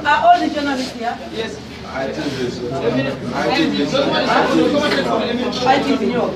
Are all the journalists here? Yes. I think you know.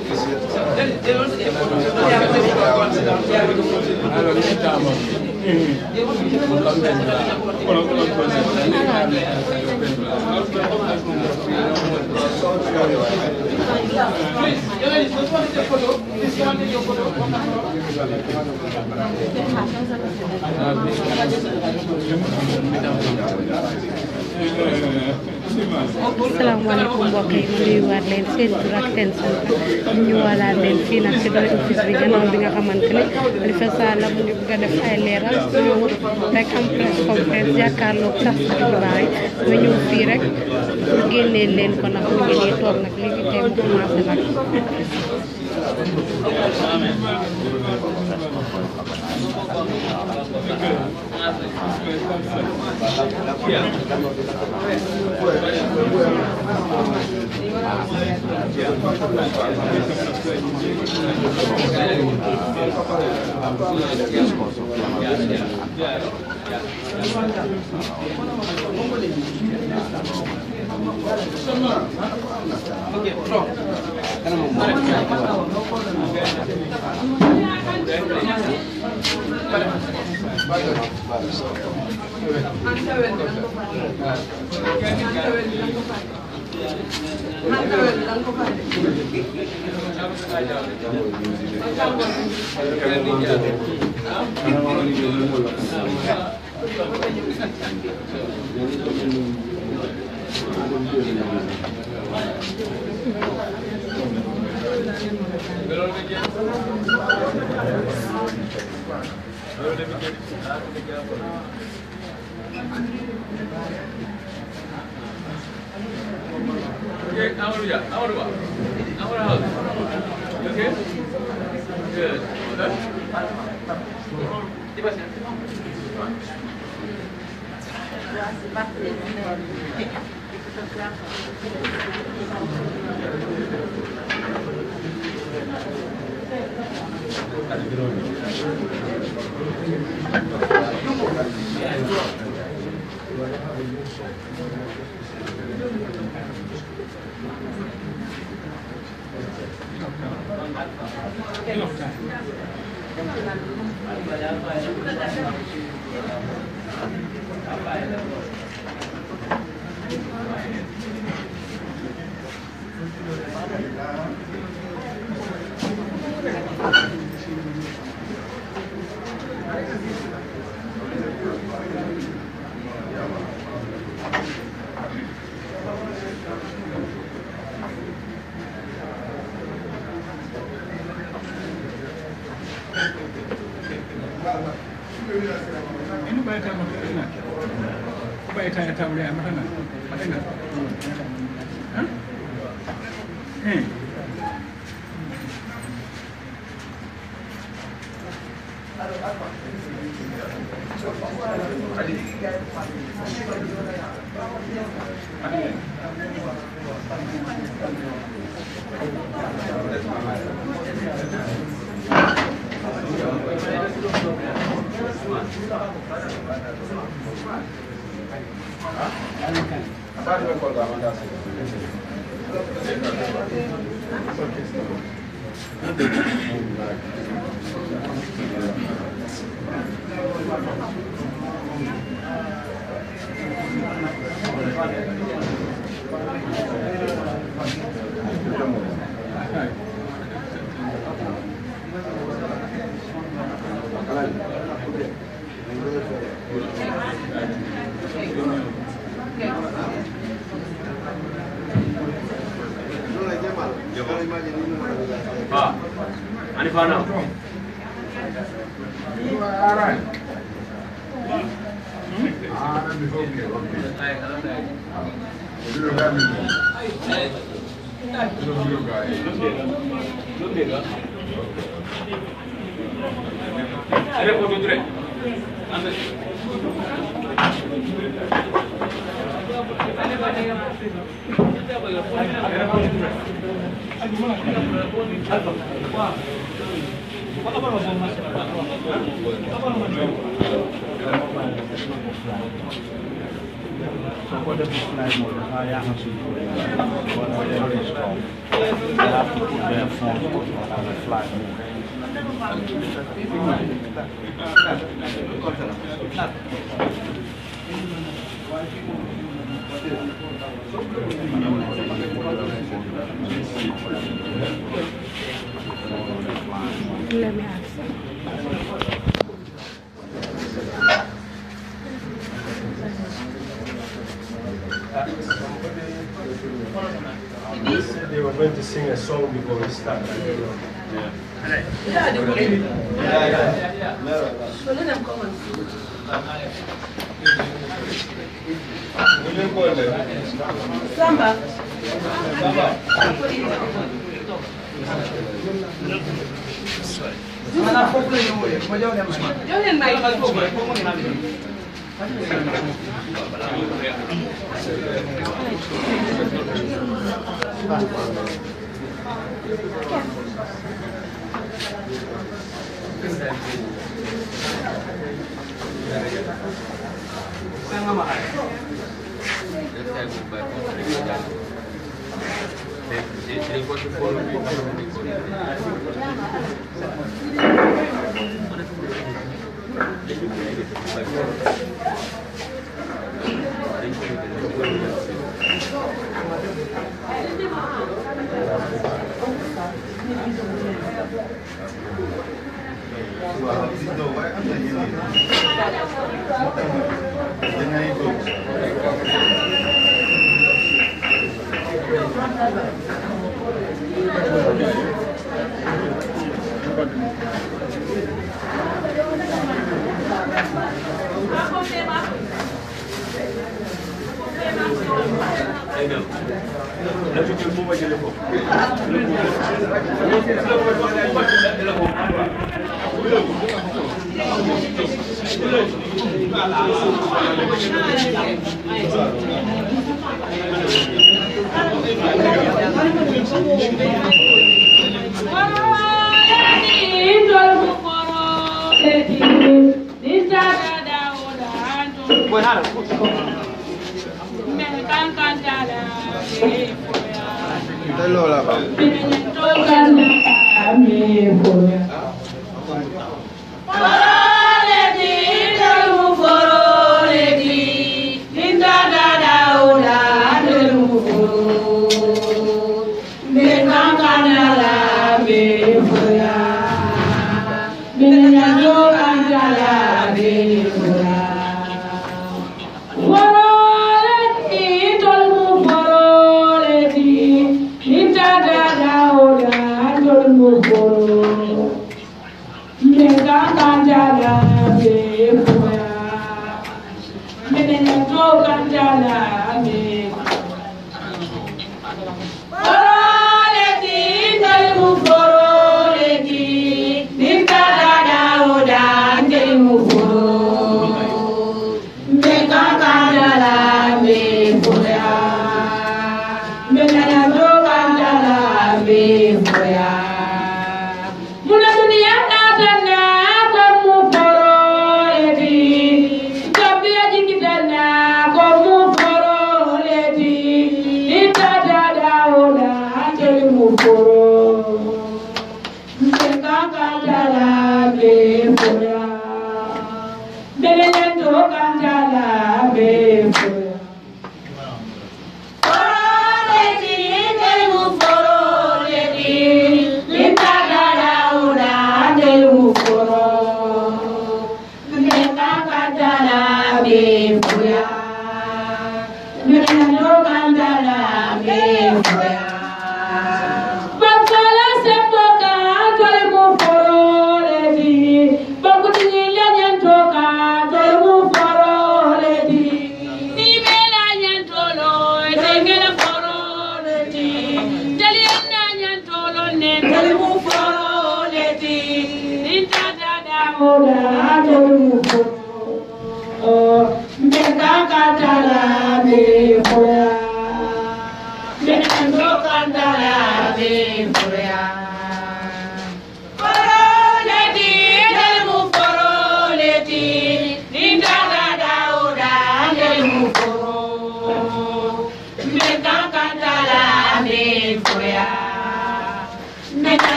Assalamualaikum mbokk yi ma nuyuwaat leen seen tur ak seen sant ñu walaat leen fii nag ci doy office bi gannaaw bi nga xamante ne Halifa Sallah mu ngi bëgg a def ay leeral ñëw rek am press conference jàkkaarloog tas xibaar yi nga ñëw fii rek génnee leen ko nag mu ngi nii toog nag léegi tey mu commencé nag Okay, our house. Okay? Good. Anifana. Let me ask. They were going to sing a song before we started. Yeah, they will. So let them come and see. Samba.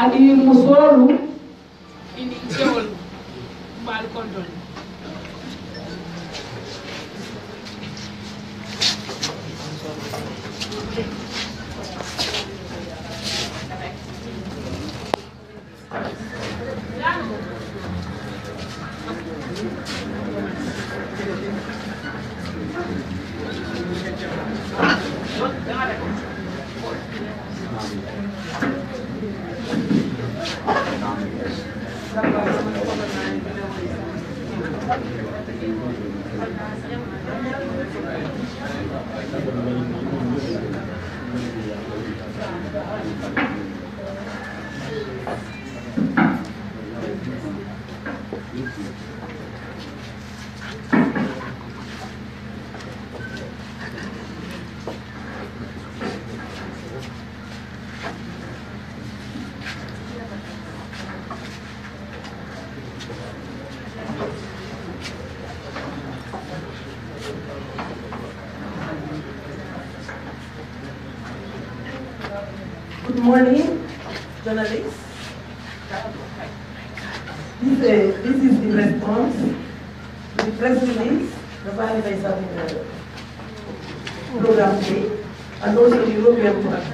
Adi musolu ini jewol bal konton. Good morning, journalists. This is in response to the press release provided by some program today and also the European Court.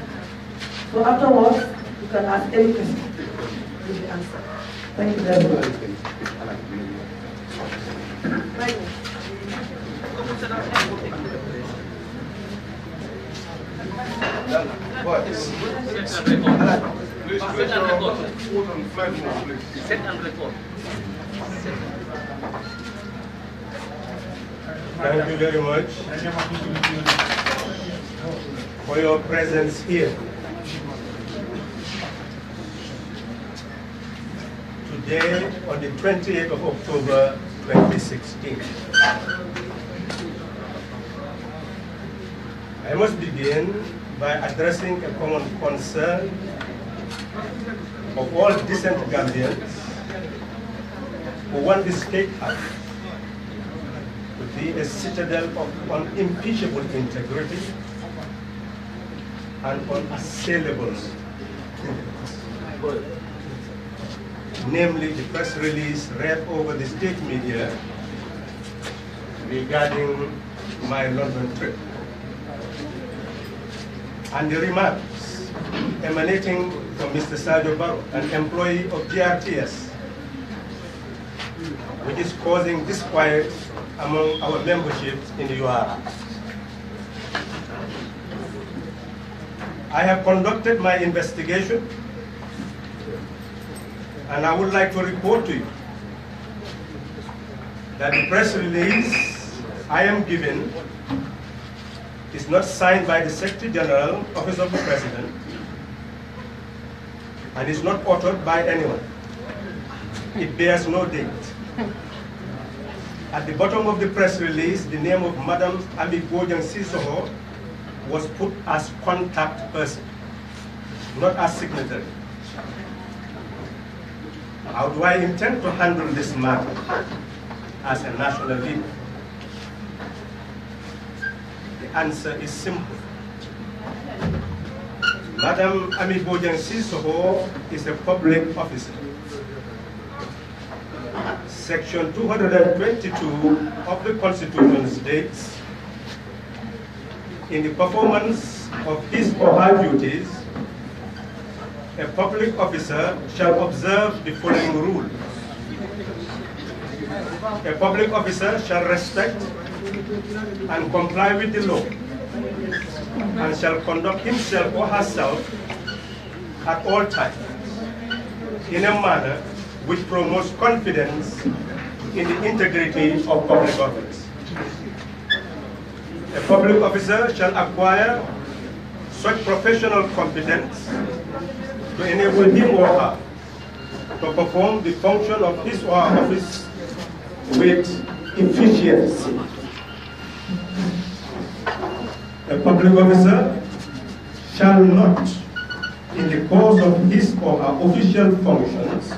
So afterwards, you can ask any question. Will be answered. Thank you very much. Thank you very much for your presence here. Today, on the 28th of October, 2016. I must begin by addressing a common concern of all decent Gambians who want the State House to be a citadel of unimpeachable integrity and unassailable influence. Namely, the press release read over the state media regarding my London trip, and the remarks emanating from Mr. Sadio Barrow, an employee of GRTS, which is causing disquiet among our membership in the UR. I have conducted my investigation, and I would like to report to you that the press release I am given is not signed by the Secretary General, Office of the President, and is not authored by anyone. It bears no date. At the bottom of the press release, the name of Madam Ami Bojang Sissoho was put as contact person, not as signatory. How do I intend to handle this matter as a national leader? The answer is simple. Madam Ami Bojang Sissoho is a public officer. Section 222 of the Constitution states, in the performance of his or her duties, A public officer shall observe the following rules. A public officer shall respect and comply with the law and shall conduct himself or herself at all times in a manner which promotes confidence in the integrity of public office. A public officer shall acquire such professional competence to enable him or her to perform the function of his or her office with efficiency. A public officer shall not, in the course of his or her official functions,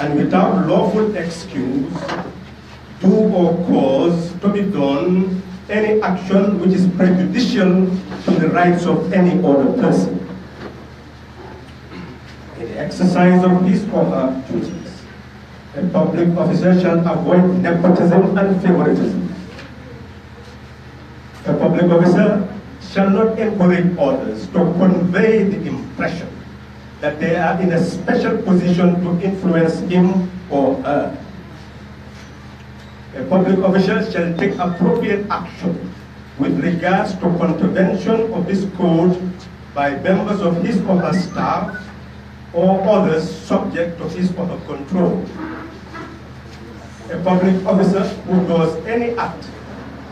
and without lawful excuse, do or cause to be done any action which is prejudicial to the rights of any other person in the exercise of his or her duties. A public officer shall avoid nepotism and favoritism. A public officer shall not encourage others to convey the impression that they are in a special position to influence him or her. A public official shall take appropriate action with regards to contravention of this code by members of his or her staff or others subject to his or her control. A public officer who does any act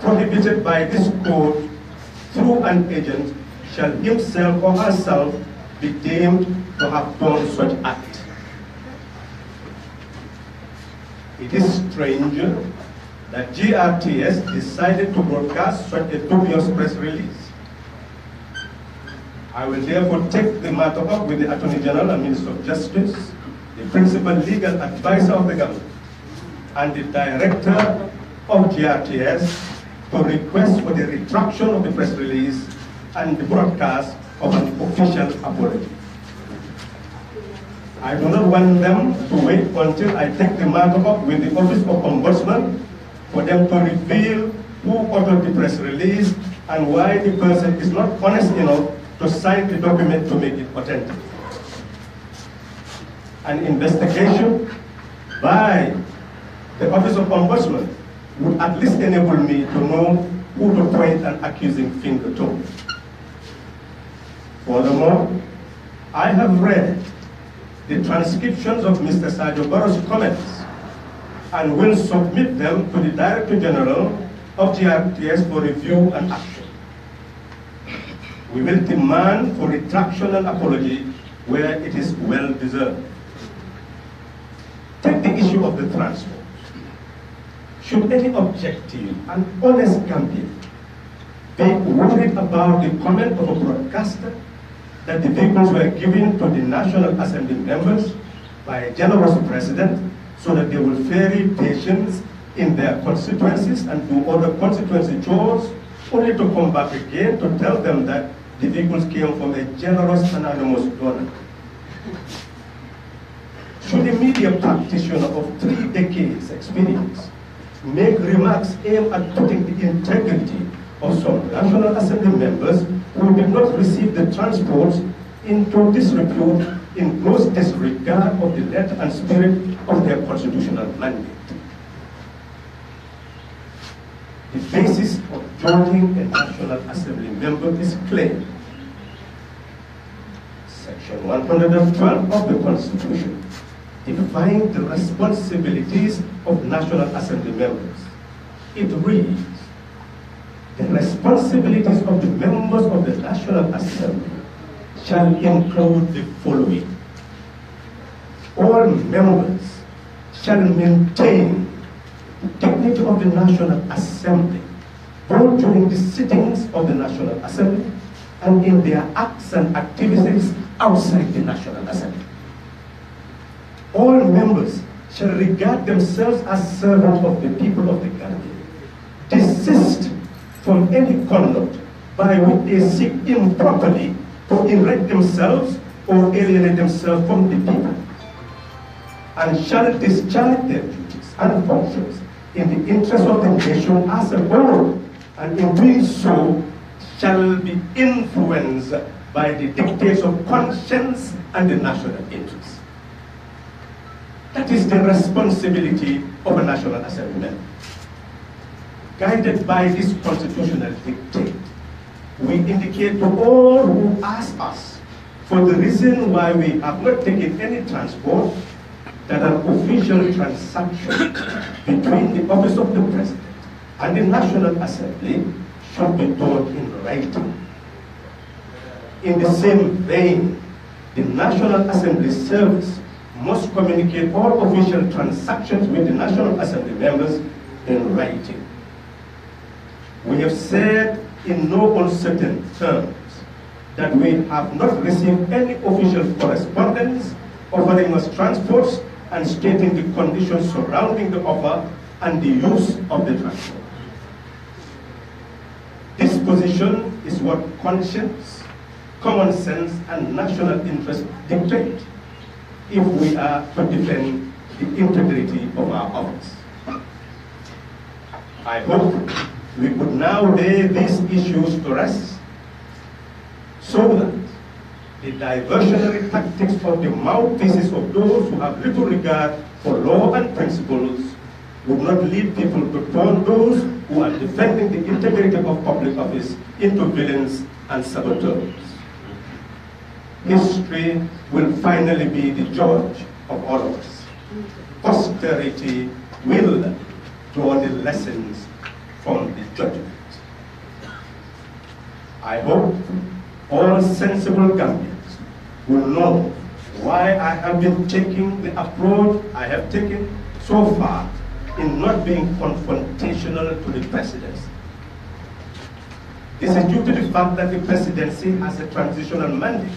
prohibited by this code through an agent shall himself or herself be deemed to have done such act. It is strange that GRTS decided to broadcast such a dubious press release. I will therefore take the matter up with the Attorney General and Minister of Justice, the principal legal advisor of the government, and the director of GRTS to request for the retraction of the press release and the broadcast of an official apology. I do not want them to wait until I take the matter up with the Office of Ombudsman for them to reveal who authored the press release and why the person is not honest enough to sign the document to make it authentic. An investigation by the Office of Ombudsman would at least enable me to know who to point an accusing finger to. Furthermore, I have read the transcriptions of Mr. Sadio Barrow's comments and will submit them to the Director General of GRTS for review and action. We will demand for retraction and apology where it is well deserved. Take the issue of the transport. Should any objective and honest Gambian be worried about the comment of a broadcaster that the vehicles were given to the National Assembly members by a generous president so that they will ferry patients in their constituencies and do other constituency chores, only to come back again to tell them that the vehicles came from a generous anonymous donor? Should a media practitioner of 3 decades experience make remarks aimed at putting the integrity of some National Assembly members who did not receive the transports into disrepute in gross disregard of the letter and spirit of their constitutional mandate? The basis of joining a National Assembly member is clear. Section 112 of the Constitution defines the responsibilities of National Assembly members. It reads, the responsibilities of the members of the National Assembly shall include the following. All members shall maintain the dignity of the National Assembly, both during the sittings of the National Assembly and in their acts and activities outside the National Assembly. All members shall regard themselves as servants of the people of the Gambia, desist from any conduct by which they seek improperly to erect themselves or alienate themselves from the people, and shall discharge their duties and functions in the interest of the nation as a whole, and in doing so shall be influenced by the dictates of conscience and the national interest. That is the responsibility of a National Assembly member. Guided by this constitutional dictate, we indicate to all who ask us for the reason why we have not taken any transport that an official transaction between the office of the President and the National Assembly should be done in writing. In the same vein, the National Assembly Service must communicate all official transactions with the National Assembly members in writing. We have said in no uncertain terms that we have not received any official correspondence offering us transports and stating the conditions surrounding the offer and the use of the transport. This position is what conscience, common sense, and national interest dictate if we are to defend the integrity of our office. I hope we could now lay these issues to rest so that the diversionary tactics of the mouthpieces of those who have little regard for law and principles would not lead people to turn those who are defending the integrity of public office into villains and saboteurs. History will finally be the judge of all of us. Posterity will draw the lessons from the judgment. I hope all sensible Gambians will know why I have been taking the approach I have taken so far in not being confrontational to the presidency. This is due to the fact that the presidency has a transitional mandate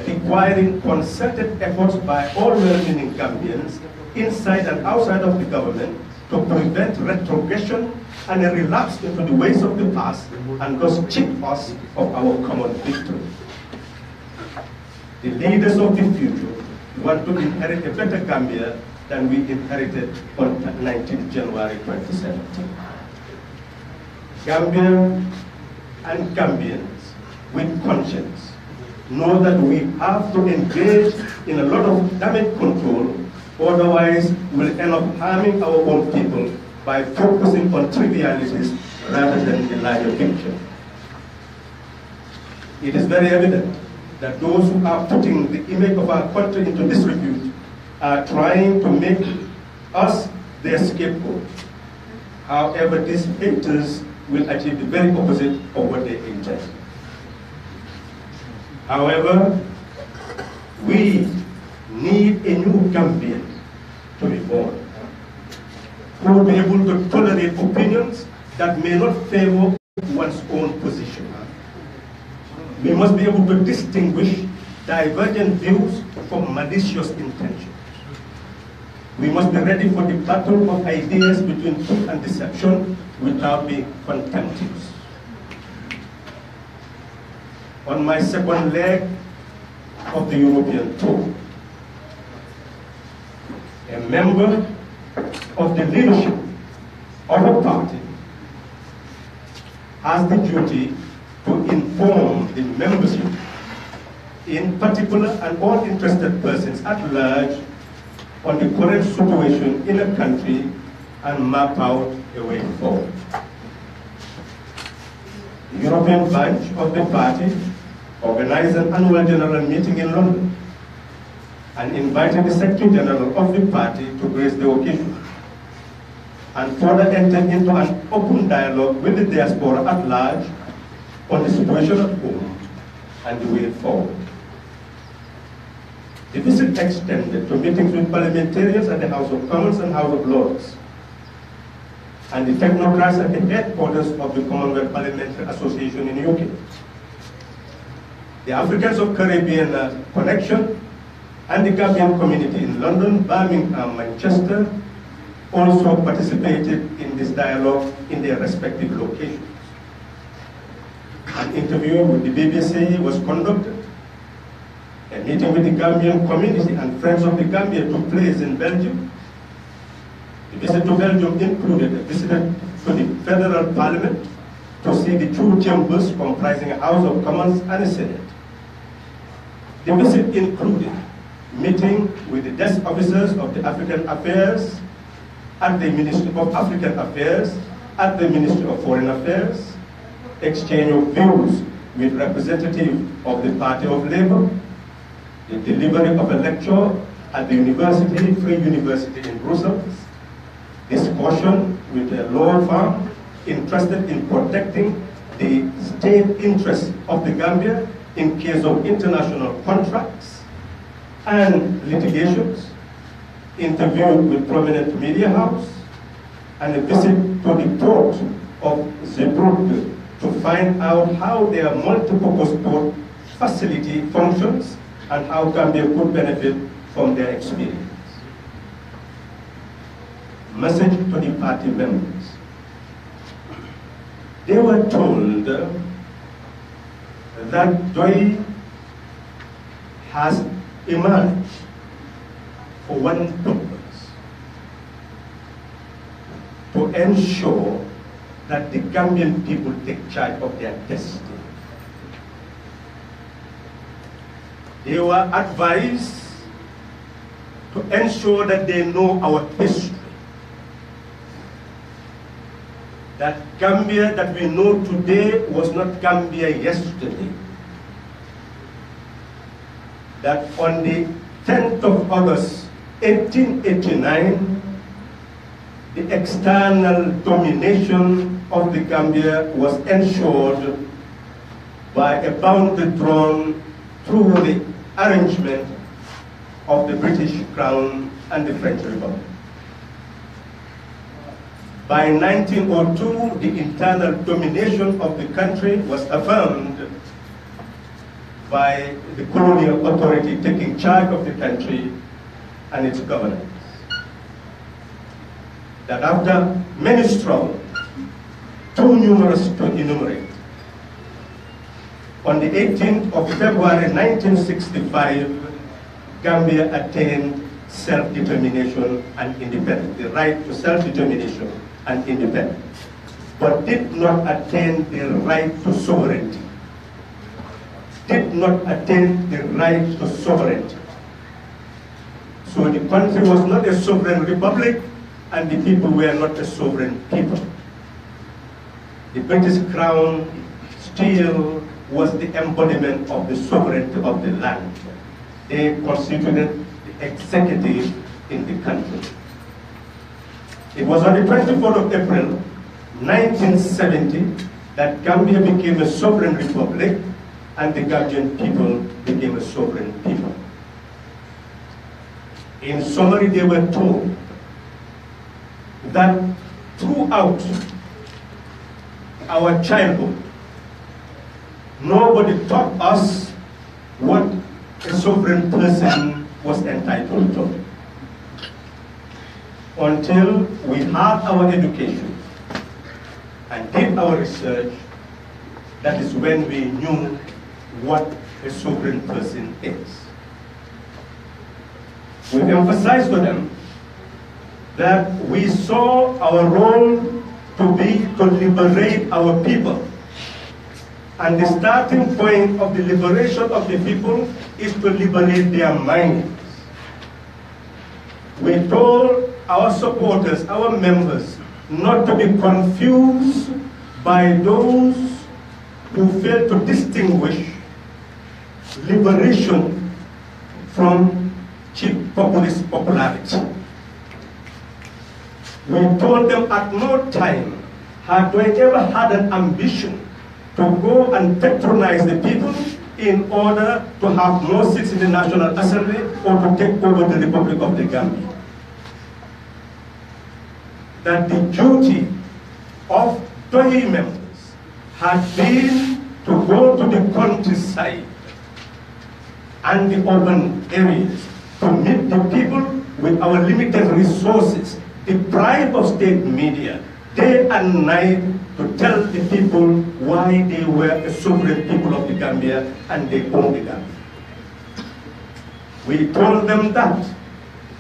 requiring concerted efforts by all well-meaning Gambians inside and outside of the government to prevent retrogression and a relapse into the ways of the past and thus cheat us of our common victory. The leaders of the future want to inherit a better Gambia than we inherited on 19th January 2017. Gambians and Gambians with conscience know that we have to engage in a lot of damage control, otherwise we'll end up harming our own people by focusing on trivialities rather than the larger picture. It is very evident that those who are putting the image of our country into disrepute are trying to make us their scapegoat. However, these haters will achieve the very opposite of what they intend. However, we need a new Gambian to be born, who will be able to tolerate opinions that may not favor one's own position. We must be able to distinguish divergent views from malicious intentions. We must be ready for the battle of ideas between truth and deception without being contemptuous. On my second leg of the European tour, a member of the leadership of a party has the duty to inform the membership, in particular and all interested persons at large, on the current situation in a country and map out a way forward. The European branch of the party organized an annual general meeting in London and invited the Secretary General of the party to grace the occasion, and further entered into an open dialogue with the diaspora at large on the situation at home and the way forward. The visit extended to meetings with parliamentarians at the House of Commons and House of Lords, and the technocrats at the headquarters of the Commonwealth Parliamentary Association in the UK. The Africans of Caribbean Connection and the Gambian community in London, Birmingham, Manchester also participated in this dialogue in their respective locations. An interview with the BBC was conducted. A meeting with the Gambian community and friends of the Gambia took place in Belgium. The visit to Belgium included a visit to the Federal Parliament to see the two chambers comprising a House of Commons and a Senate, The visit included meeting with the desk officers of the African Affairs at the Ministry of African Affairs, at the Ministry of Foreign Affairs, exchange of views with representatives of the Party of Labour, the delivery of a lecture at the University, Free University in Brussels, discussion with a law firm interested in protecting the state interests of the Gambia in case of international contracts and litigations, interview with prominent media house, and a visit to the port of Zeebrugge to find out how their multi-purpose port facility functions and how Gambia could benefit from their experience. Message to the party members. They were told that Joy has emerged for one purpose: to ensure that the Gambian people take charge of their destiny. They were advised to ensure that they know our history. That Gambia that we know today was not Gambia yesterday. That on the 10th of August, 1889, the external domination of the Gambia was ensured by a boundary drawn through the arrangement of the British Crown and the French Republic. By 1902, the internal domination of the country was affirmed by the colonial authority taking charge of the country and its governance. That after many struggles, too numerous to enumerate, on the 18th of February 1965, Gambia attained self-determination and independence, the right to self-determination and independence, but did not attain the right to sovereignty. Did not attain the right to sovereignty. So the country was not a sovereign republic, and the people were not a sovereign people. The British Crown still was the embodiment of the sovereignty of the land. They constituted the executive in the country. It was on the 24th of April, 1970, that Gambia became a sovereign republic and the Gambian people became a sovereign people. In summary, they were told that throughout our childhood, nobody taught us what a sovereign person was entitled to. Until we had our education and did our research, that is when we knew what a sovereign person is. We emphasized to them that we saw our role to be to liberate our people. And the starting point of the liberation of the people is to liberate their minds. We told our supporters, our members, not to be confused by those who fail to distinguish liberation from cheap populist popularity. We told them at no time had we ever had an ambition to go and patronize the people in order to have more seats in the National Assembly or to take over the Republic of the Gambia. That the duty of DOI members had been to go to the countryside and the urban areas to meet the people with our limited resources, deprived of state media, day and night, to tell the people why they were a sovereign people of the Gambia and they own the Gambia. We told them that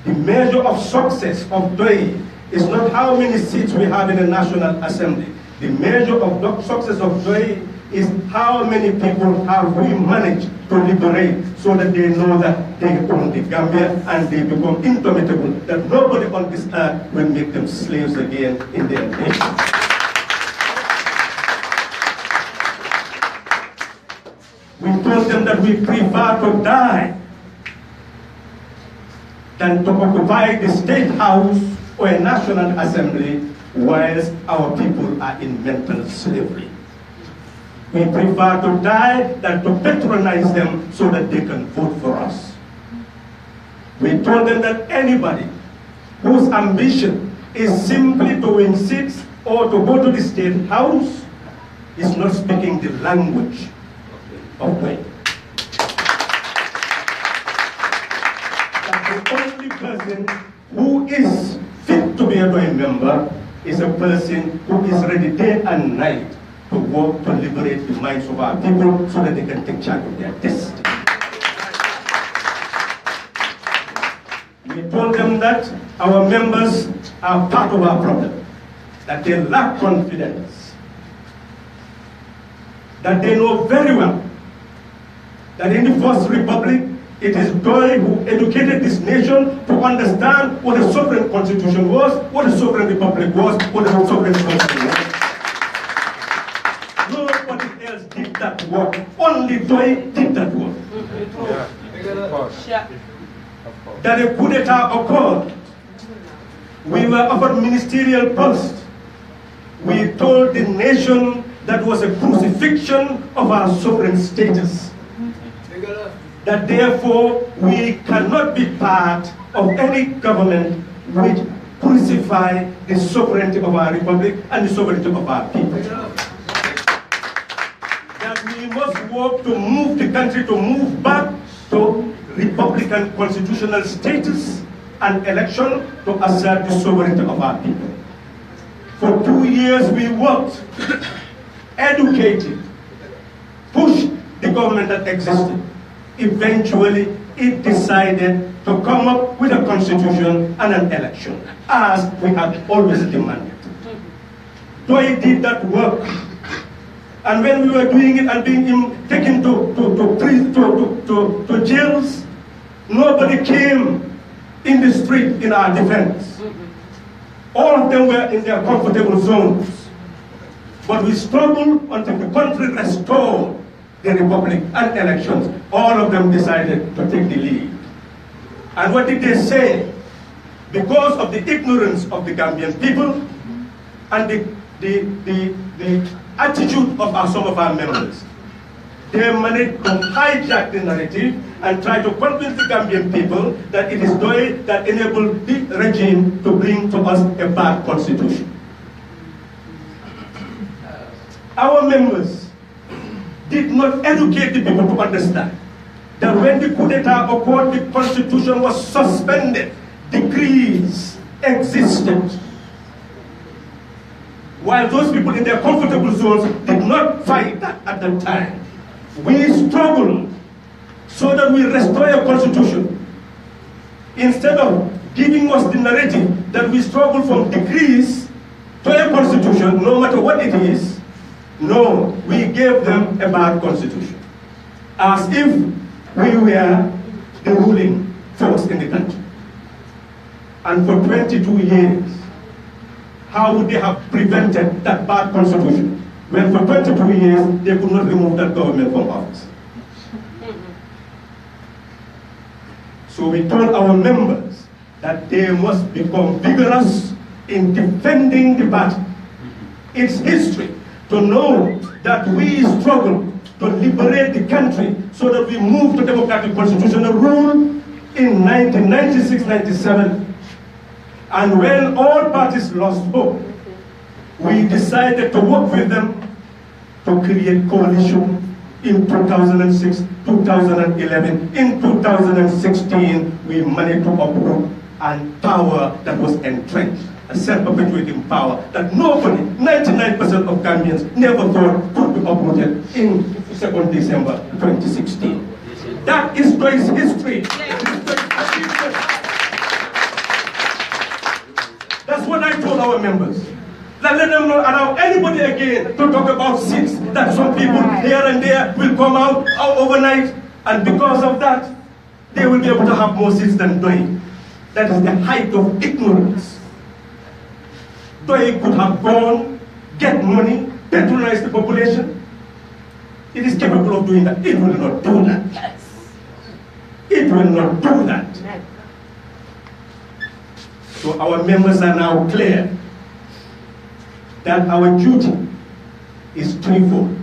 the measure of success of DOI is not how many seats we have in the National Assembly. The measure of success of DOI is how many people have we managed to liberate so that they know that they own the Gambia and they become indomitable, that nobody on this earth will make them slaves again in their nation. We told them that we prefer to die than to occupy the State House or a National Assembly whilst our people are in mental slavery. We prefer to die than to patronize them so that they can vote for us. We told them that anybody whose ambition is simply to win seats or to go to the State House is not speaking the language of way. That the only person who is fit to be a member is a person who is ready day and night to work to liberate the minds of our people so that they can take charge of their destiny. We told them that our members are part of our problem, that they lack confidence, that they know very well that in the First Republic, it is Doyle who educated this nation to understand what a sovereign constitution was, what a sovereign republic was, what a sovereign country was. Nobody else did that work. Only Doyle did that work. That a coup d'etat occurred. We were offered ministerial posts. We told the nation that was a crucifixion of our sovereign status. That therefore we cannot be part of any government which crucify the sovereignty of our republic and the sovereignty of our people. That we must work to move the country, to move back to republican constitutional status and election to assert the sovereignty of our people. For 2 years we worked, educated, pushed the government that existed. Eventually, it decided to come up with a constitution and an election, as we had always demanded. Doyle did that work. And when we were doing it and being taken to jails, nobody came in the street in our defense. All of them were in their comfortable zones. But we struggled until the country restored the republic and elections. All of them decided to take the lead. And what did they say? Because of the ignorance of the Gambian people and the attitude of some of our members, they managed to hijack the narrative and try to convince the Gambian people that it is Doyle that enabled the regime to bring to us a bad constitution. Our members did not educate the people to understand that when the coup d'etat occurred, the constitution was suspended, decrees existed. While those people in their comfortable zones did not fight that at that time, we struggled so that we restore a constitution. Instead of giving us the narrative that we struggle from decrees to a constitution, no matter what it is, no, we gave them a bad constitution, as if we were the ruling force in the country. And for 22 years, how would they have prevented that bad constitution when for 22 years they could not remove that government from office? So we told our members that they must become vigorous in defending the party, its history, to know that we struggle to liberate the country so that we move to democratic constitutional rule in 1996-97. And when all parties lost hope, we decided to work with them to create coalition in 2006, 2011. In 2016, we managed to uproot and power that was entrenched, a self-perpetuating power that nobody, 99% of Gambians, never thought could be uprooted in 2nd December 2016. That is Doyle's history. That's what I told our members. Let them not allow anybody again to talk about seats, that some people here and there will come out overnight, and because of that, they will be able to have more seats than Doi. That is the height of ignorance. Doi could have gone, get money, patronize the population. It is capable of doing that. It will not do that. It will not do that. So our members are now clear that our duty is threefold.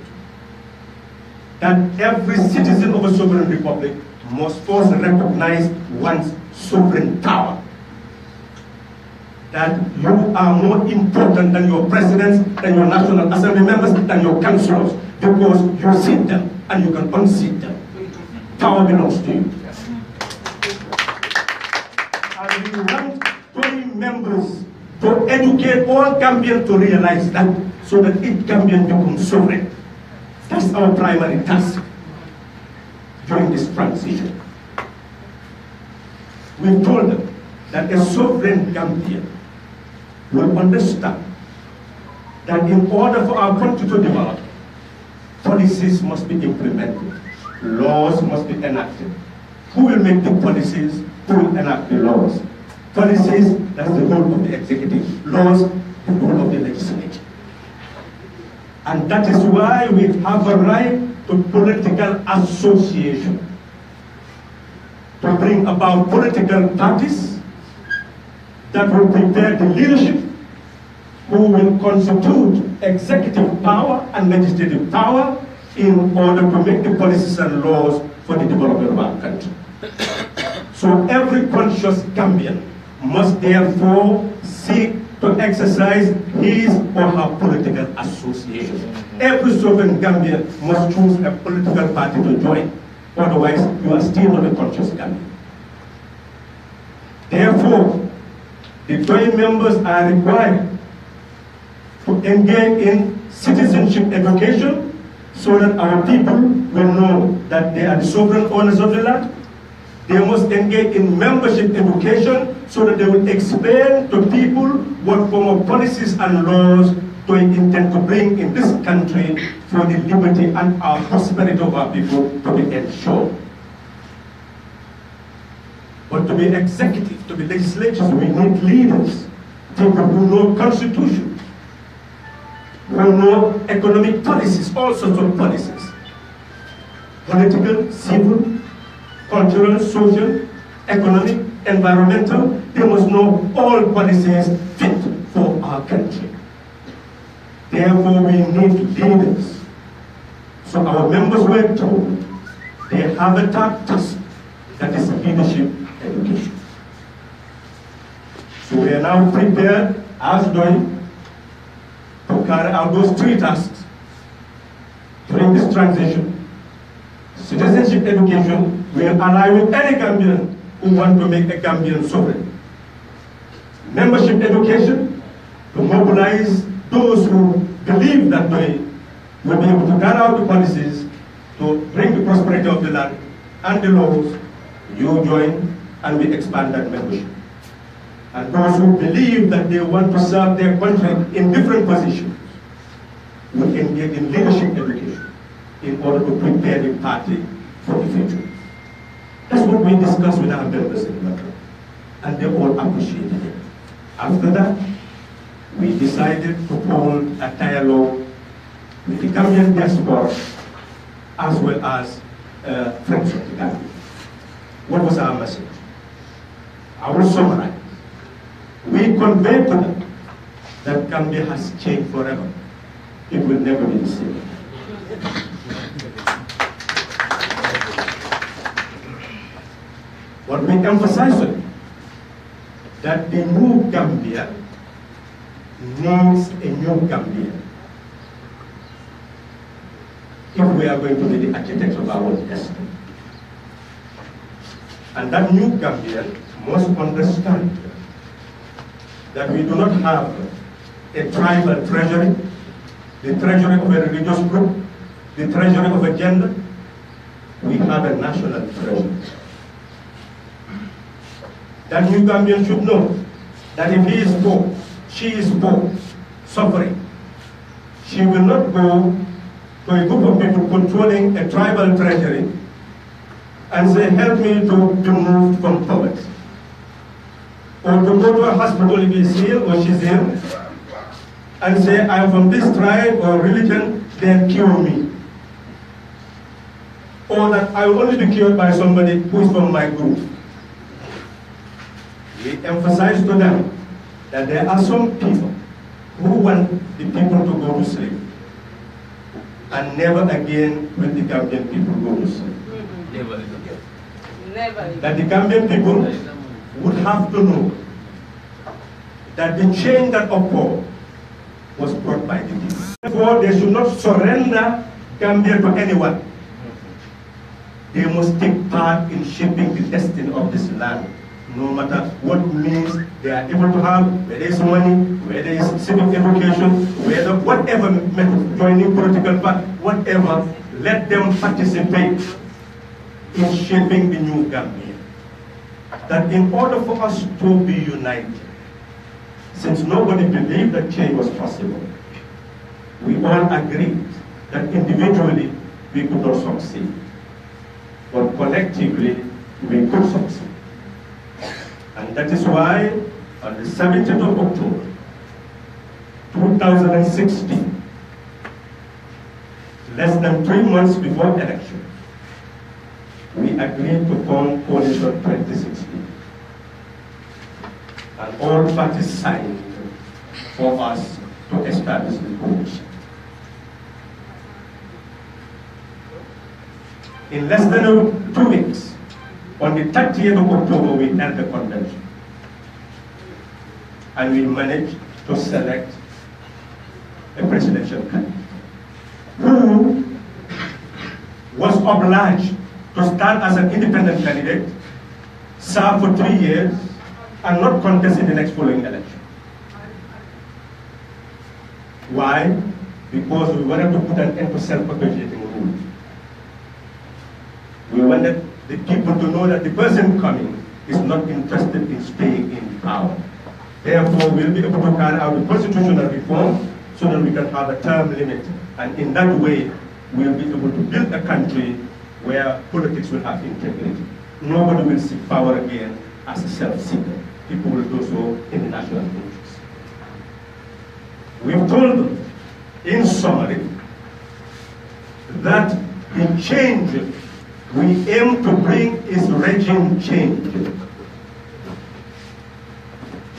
That every citizen of a sovereign republic must first recognize one's sovereign power. That you are more important than your presidents, than your National Assembly members, than your councillors, because you seat them and you can unseat them. Power belongs to you. And we want 20 members to educate all Gambians to realize that, so that each Gambian becomes sovereign. That's our primary task during this transition. We've told them that a sovereign Gambian will understand that in order for our country to develop, policies must be implemented, laws must be enacted. Who will make the policies? Who will enact the laws? Policies, that's the role of the executive. Laws, the role of the legislature. And that is why we have a right to political association, to bring about political parties that will prepare the leadership who will constitute executive power and legislative power in order to make the policies and laws for the development of our country. So every conscious Gambian must therefore seek to exercise his or her political association. Every sovereign Gambian must choose a political party to join. Otherwise, you are still not a conscious Gambian. Therefore, the joint members are required to engage in citizenship education so that our people will know that they are the sovereign owners of the land. They must engage in membership education so that they will explain to people what form of policies and laws they intend to bring in this country for the liberty and our prosperity of our people to be ensured. But to be executive, to be legislatures, we need leaders, people who know constitution, who know economic policies, all sorts of policies, political, civil, cultural, social, economic, environmental. They must know all policies fit for our country. Therefore, we need leaders. So our members were told they have a task that is leadership education. So we are now prepared as doing to carry out those three tasks during this transition. Citizenship education will ally with any Gambian who want to make a Gambian sovereign. Membership education to mobilize those who believe that they will be able to carry out the policies to bring the prosperity of the land and the laws. You join and we expand that membership. And those who believe that they want to serve their country in different positions will engage in leadership education in order to prepare the party for the future. That's what we discussed with our members in the matter, and they all appreciated it. After that, we decided to hold a dialogue with the Gambian diaspora as well as friends of the Gambia. What was our message? I will summarize. We conveyed to them that Gambia has changed forever. It will never be the same. What we emphasize on that the new Gambia needs a new Gambia if we are going to be the architects of our destiny. And that new Gambian must understand that we do not have a tribal treasury, the treasury of a religious group, the treasury of a gender. We have a national treasury. That new Gambian should know that if he is poor, she is poor, suffering. She will not go to a group of people controlling a tribal treasury and say, help me to be moved from poverty. Or to go to a hospital if he's ill or she's ill and say, I'm from this tribe or religion, then cure me. Or that I will only be cured by somebody who is from my group. We emphasize to them that there are some people who want the people to go to sleep. And never again will the Gambian people go to sleep. Never again. That the Gambian people would have to know that the change that occurred was brought by the people. Therefore, they should not surrender Gambia to anyone. They must take part in shaping the destiny of this land, no matter what means they are able to have, whether it's money, whether it's civic education, whether whatever method, joining political party, whatever, let them participate in shaping the new Gambia. That in order for us to be united, since nobody believed that change was possible, we all agreed that individually we could not succeed, but collectively we could succeed. And that is why on the 17th of October, 2016, less than 3 months before election, we agreed to form Coalition 2016. And all parties signed for us to establish the coalition. In less than 2 weeks, on the 30th of October, we held the convention. And we managed to select a presidential candidate who was obliged to start as an independent candidate, serve for 3 years, and not contest in the next following election. Why? Because we wanted to put an end to self-perpetuating rule. We wanted the people to know that the person coming is not interested in staying in power. Therefore, we'll be able to carry out the constitutional reform so that we can have a term limit. And in that way, we'll be able to build a country where politics will have integrity. Nobody will seek power again as a self-seeker. People will do so in the national interest. We've told them, in summary, that the change we aim to bring is regime change.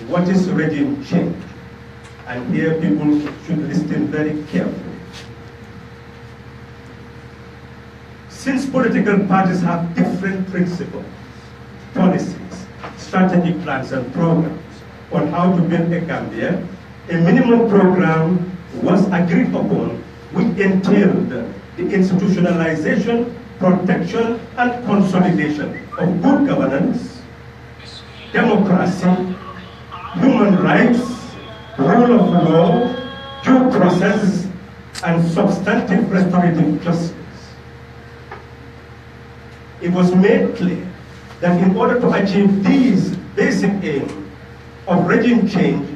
What is regime change? And here people should listen very carefully. Since political parties have different principles, policies, strategic plans and programs on how to build a Gambia, a minimum program was agreed upon which entailed the institutionalization, protection and consolidation of good governance, democracy, human rights, rule of law, due process, and substantive restorative justice. It was made clear that in order to achieve these basic aims of regime change,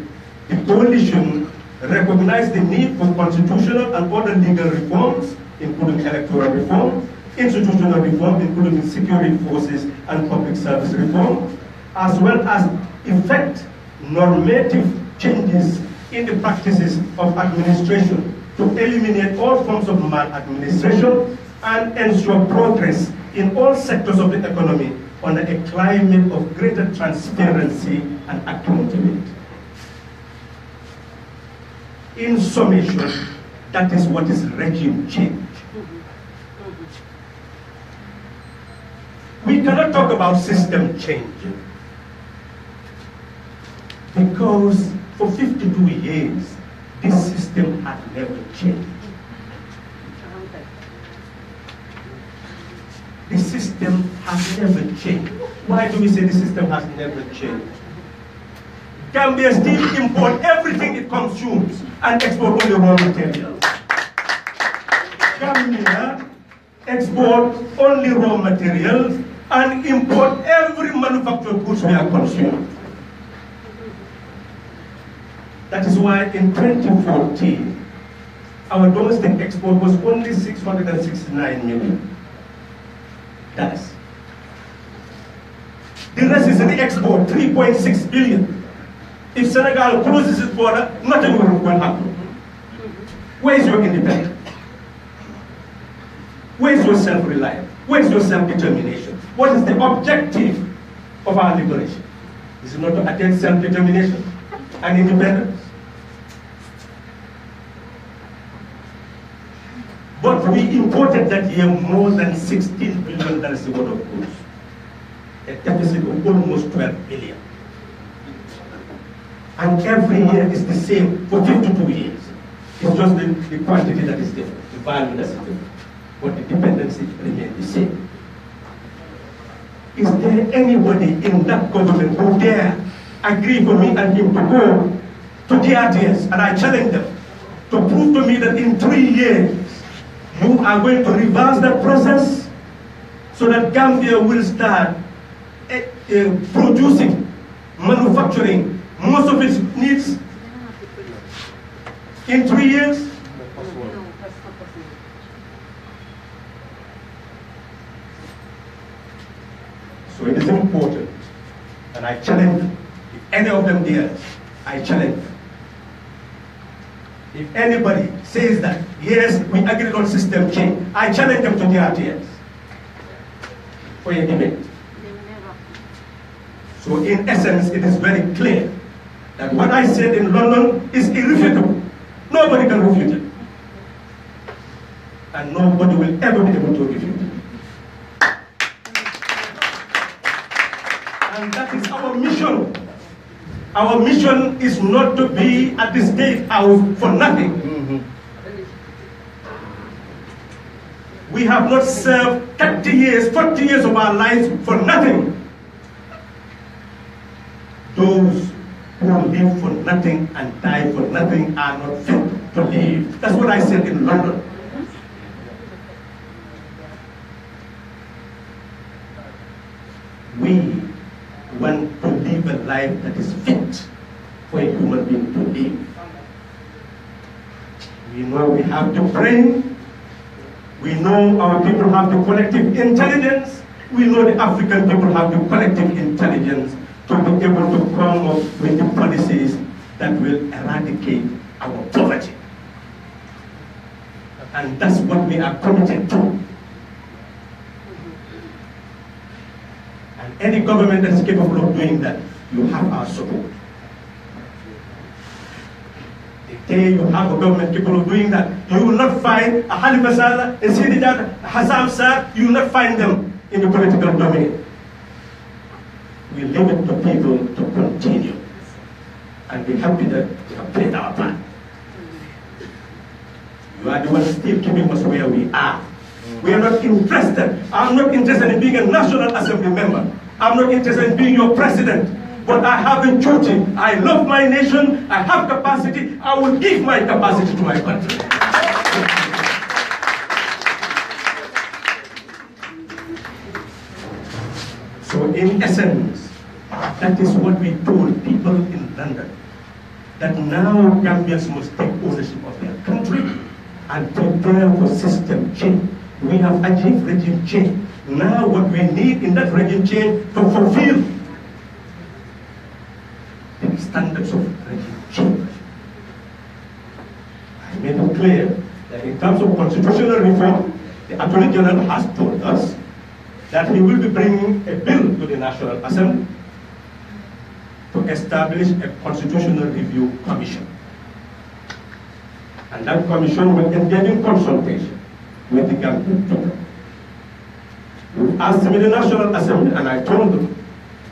the coalition recognized the need for constitutional and other legal reforms, including electoral reform, institutional reform, including security forces and public service reform, as well as effect normative changes in the practices of administration to eliminate all forms of maladministration and ensure progress in all sectors of the economy under a climate of greater transparency and accountability. In summation, that is what is regime change. We cannot talk about system change because for 52 years, this system has never changed. The system has never changed. Why do we say the system has never changed? Gambia still import everything it consumes and export only raw materials. Gambia export only raw materials and import every manufactured goods we are consuming. That is why in 2014, our domestic export was only $669 million. The rest is in the export, 3.6 billion. If Senegal closes its border, nothing will happen. Where is your independence? Where is your self-reliance? Where is your self-determination? What is the objective of our liberation? Is it not to attain self-determination and independence? But we imported that year more than $16 billion worth of goods. A deficit of almost 12 billion. And every year is the same for 52 years. It's just the quantity that is different, the value that is different. But the dependency remains the same. Is there anybody in that government who dare agree for me and him to go to DRTS? And I challenge them to prove to me that in 3 years, you are going to reverse that process so that Gambia will start producing, manufacturing most of its needs in 3 years? So it is important, and I challenge, if any of them dares, I challenge them. If anybody says that, yes, we agreed on system change, I challenge them to the RTS for a debate. So in essence, it is very clear that what I said in London is irrefutable. Nobody can refute it. And nobody will ever be able to refute it. And that is our mission. Our mission is not to be at the State House for nothing. We have not served 30 years, 40 years of our lives for nothing. Those who live for nothing and die for nothing are not fit to live. That's what I said in London. We want to live a life that is fit for a human being to live. We know we have the brain. We know our people have the collective intelligence. We know the African people have the collective intelligence to be able to come up with the policies that will eradicate our poverty. And that's what we are committed to. And any government that is capable of doing that, you have our support. The day you have a government capable of doing that, you will not find a Halifa Sallah, a Sididat, a Hassan Sir, you will not find them in the political domain. We leave it to people to continue and be happy that we have played our part. You are the ones still keeping us where we are. We are not interested. I'm not interested in being a National Assembly member. I'm not interested in being your president. But I have a duty. I love my nation. I have capacity. I will give my capacity to my country. So in essence, that is what we told people in London. That now Gambians must take ownership of their country and prepare for system change. We have achieved regime change. Now what we need in that regime change to fulfill the standards of regime change. I made it clear that in terms of constitutional reform, the Attorney General has told us that he will be bringing a bill to the National Assembly to establish a constitutional review commission. And that commission will engage in consultation with the Gambian people. We asked him in the National Assembly, and I told him,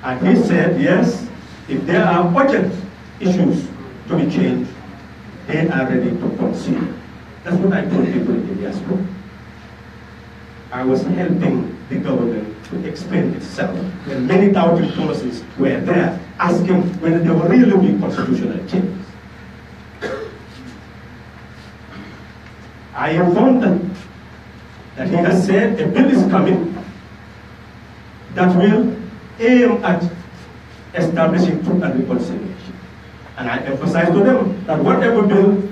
and he said, yes, if there are urgent issues to be changed, they are ready to consider. That's what I told people in the diaspora. I was helping the government to explain itself when many doubting Thomases were there asking whether there will really be constitutional changes. I informed them that he has said a bill is coming that will aim at establishing truth and reconciliation. And I emphasize to them that whatever bill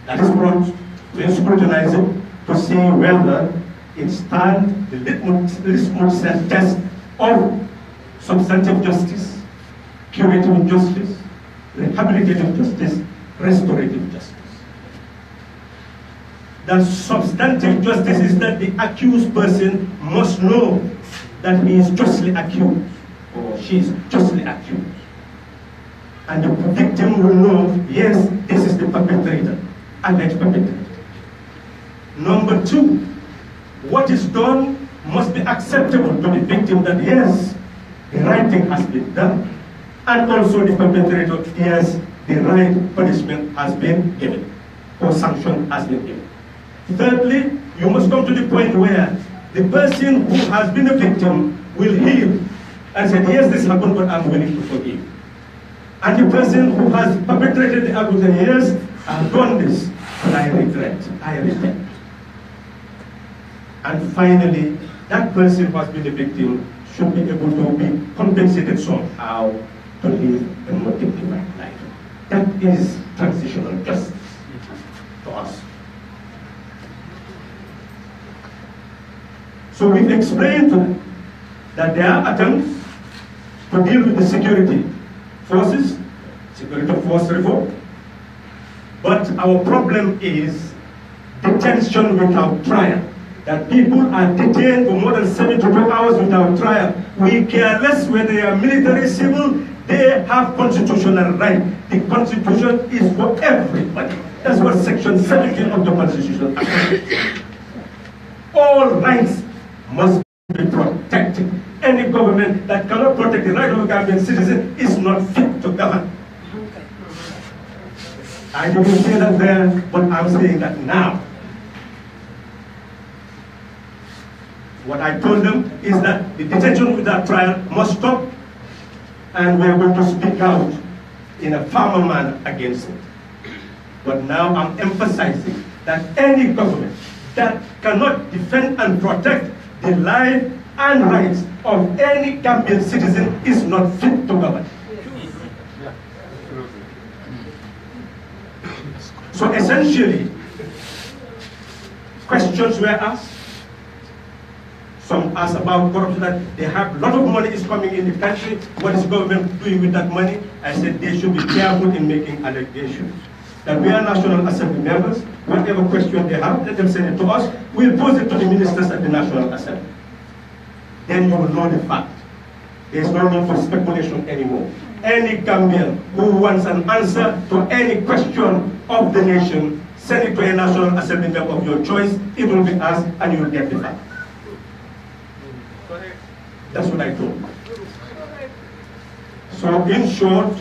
that is brought, we scrutinize it to see whether it stands the litmus test of substantive justice, curative justice, rehabilitative justice, restorative justice. The substantive justice is that the accused person must know that he is justly accused or she is justly accused. And the victim will know, yes, this is the perpetrator, alleged perpetrator. Number two, what is done must be acceptable to the victim, that yes, the right thing has been done. And also the perpetrator, yes, the right punishment has been given or sanction has been given. Thirdly, you must come to the point where the person who has been a victim will heal and say, yes, this happened, but I'm willing to forgive. And the person who has perpetrated the act will say, yes, I've done this, but I regret, I repent. And finally, that person who has been a victim should be able to be compensated somehow to live a more dignified life. That is transitional justice to us. So we've explained to them that there are attempts to deal with the security forces, security force reform. But our problem is detention without trial. That people are detained for more than 72 hours without trial. We care less whether they are military, civil, they have constitutional right. The Constitution is for everybody. That's what Section 17 of the Constitution says. All rights must be protected. Any government that cannot protect the right of a Gambian citizen is not fit to govern. I didn't say that then, but I'm saying that now. What I told them is that the detention without trial must stop, and we're going to speak out in a firmer manner against it. But now I'm emphasizing that any government that cannot defend and protect the life and rights of any Gambian citizen is not fit to govern. So essentially, questions were asked. Some asked about corruption, that they have a lot of money is coming in the country. What is government doing with that money? I said they should be careful in making allegations. That we are National Assembly members, whatever question they have, let them send it to us. We'll pose it to the ministers at the National Assembly. Then you will know the fact. There's no need for speculation anymore. Any Gambian who wants an answer to any question of the nation, send it to a National Assembly member of your choice. It will be asked and you will get the fact. That's what I told. So in short,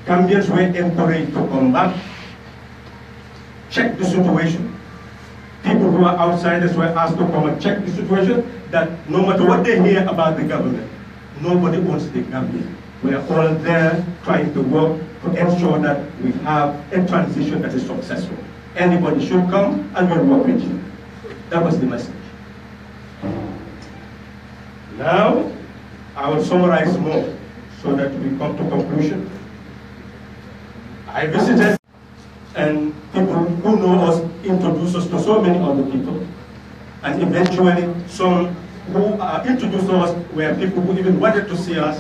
Gambians were encouraged to come back, check the situation. People who are outsiders were asked to come and check the situation, that no matter what they hear about the government, nobody owns the Gambia. We are all there trying to work to ensure that we have a transition that is successful. Anybody should come and we'll work with you. That was the message. Now, I will summarize more so that we come to conclusion. I visited, and people who know us introduced us to so many other people. And eventually, some who introduced us were people who even wanted to see us.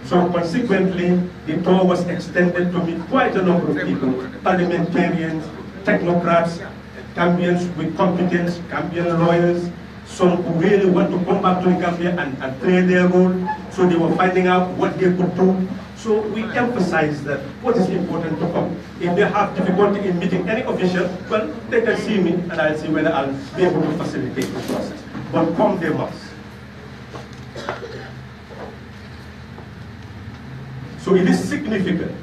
So consequently, the tour was extended to meet quite a number of people, parliamentarians, technocrats, Gambians with competence, Gambian lawyers, some who really want to come back to the Gambia and play their role. So they were finding out what they could do. So we emphasize that what is important to come. If they have difficulty in meeting any official, well, they can see me and I'll see whether I'll be able to facilitate the process. But come they must. So it is significant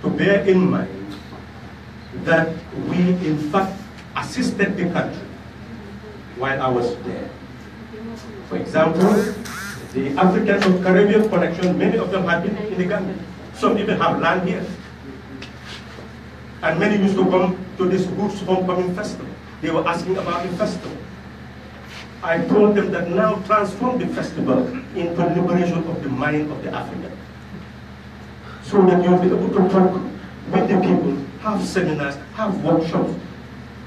to bear in mind that we in fact assisted the country while I was there. For example, the African and Caribbean connection, many of them have been in the Gambia. Some even have land here. And many used to come to this Roots Homecoming Festival. They were asking about the festival. I told them that now transform the festival into liberation of the mind of the African. so that you'll be able to talk with the people, have seminars, have workshops,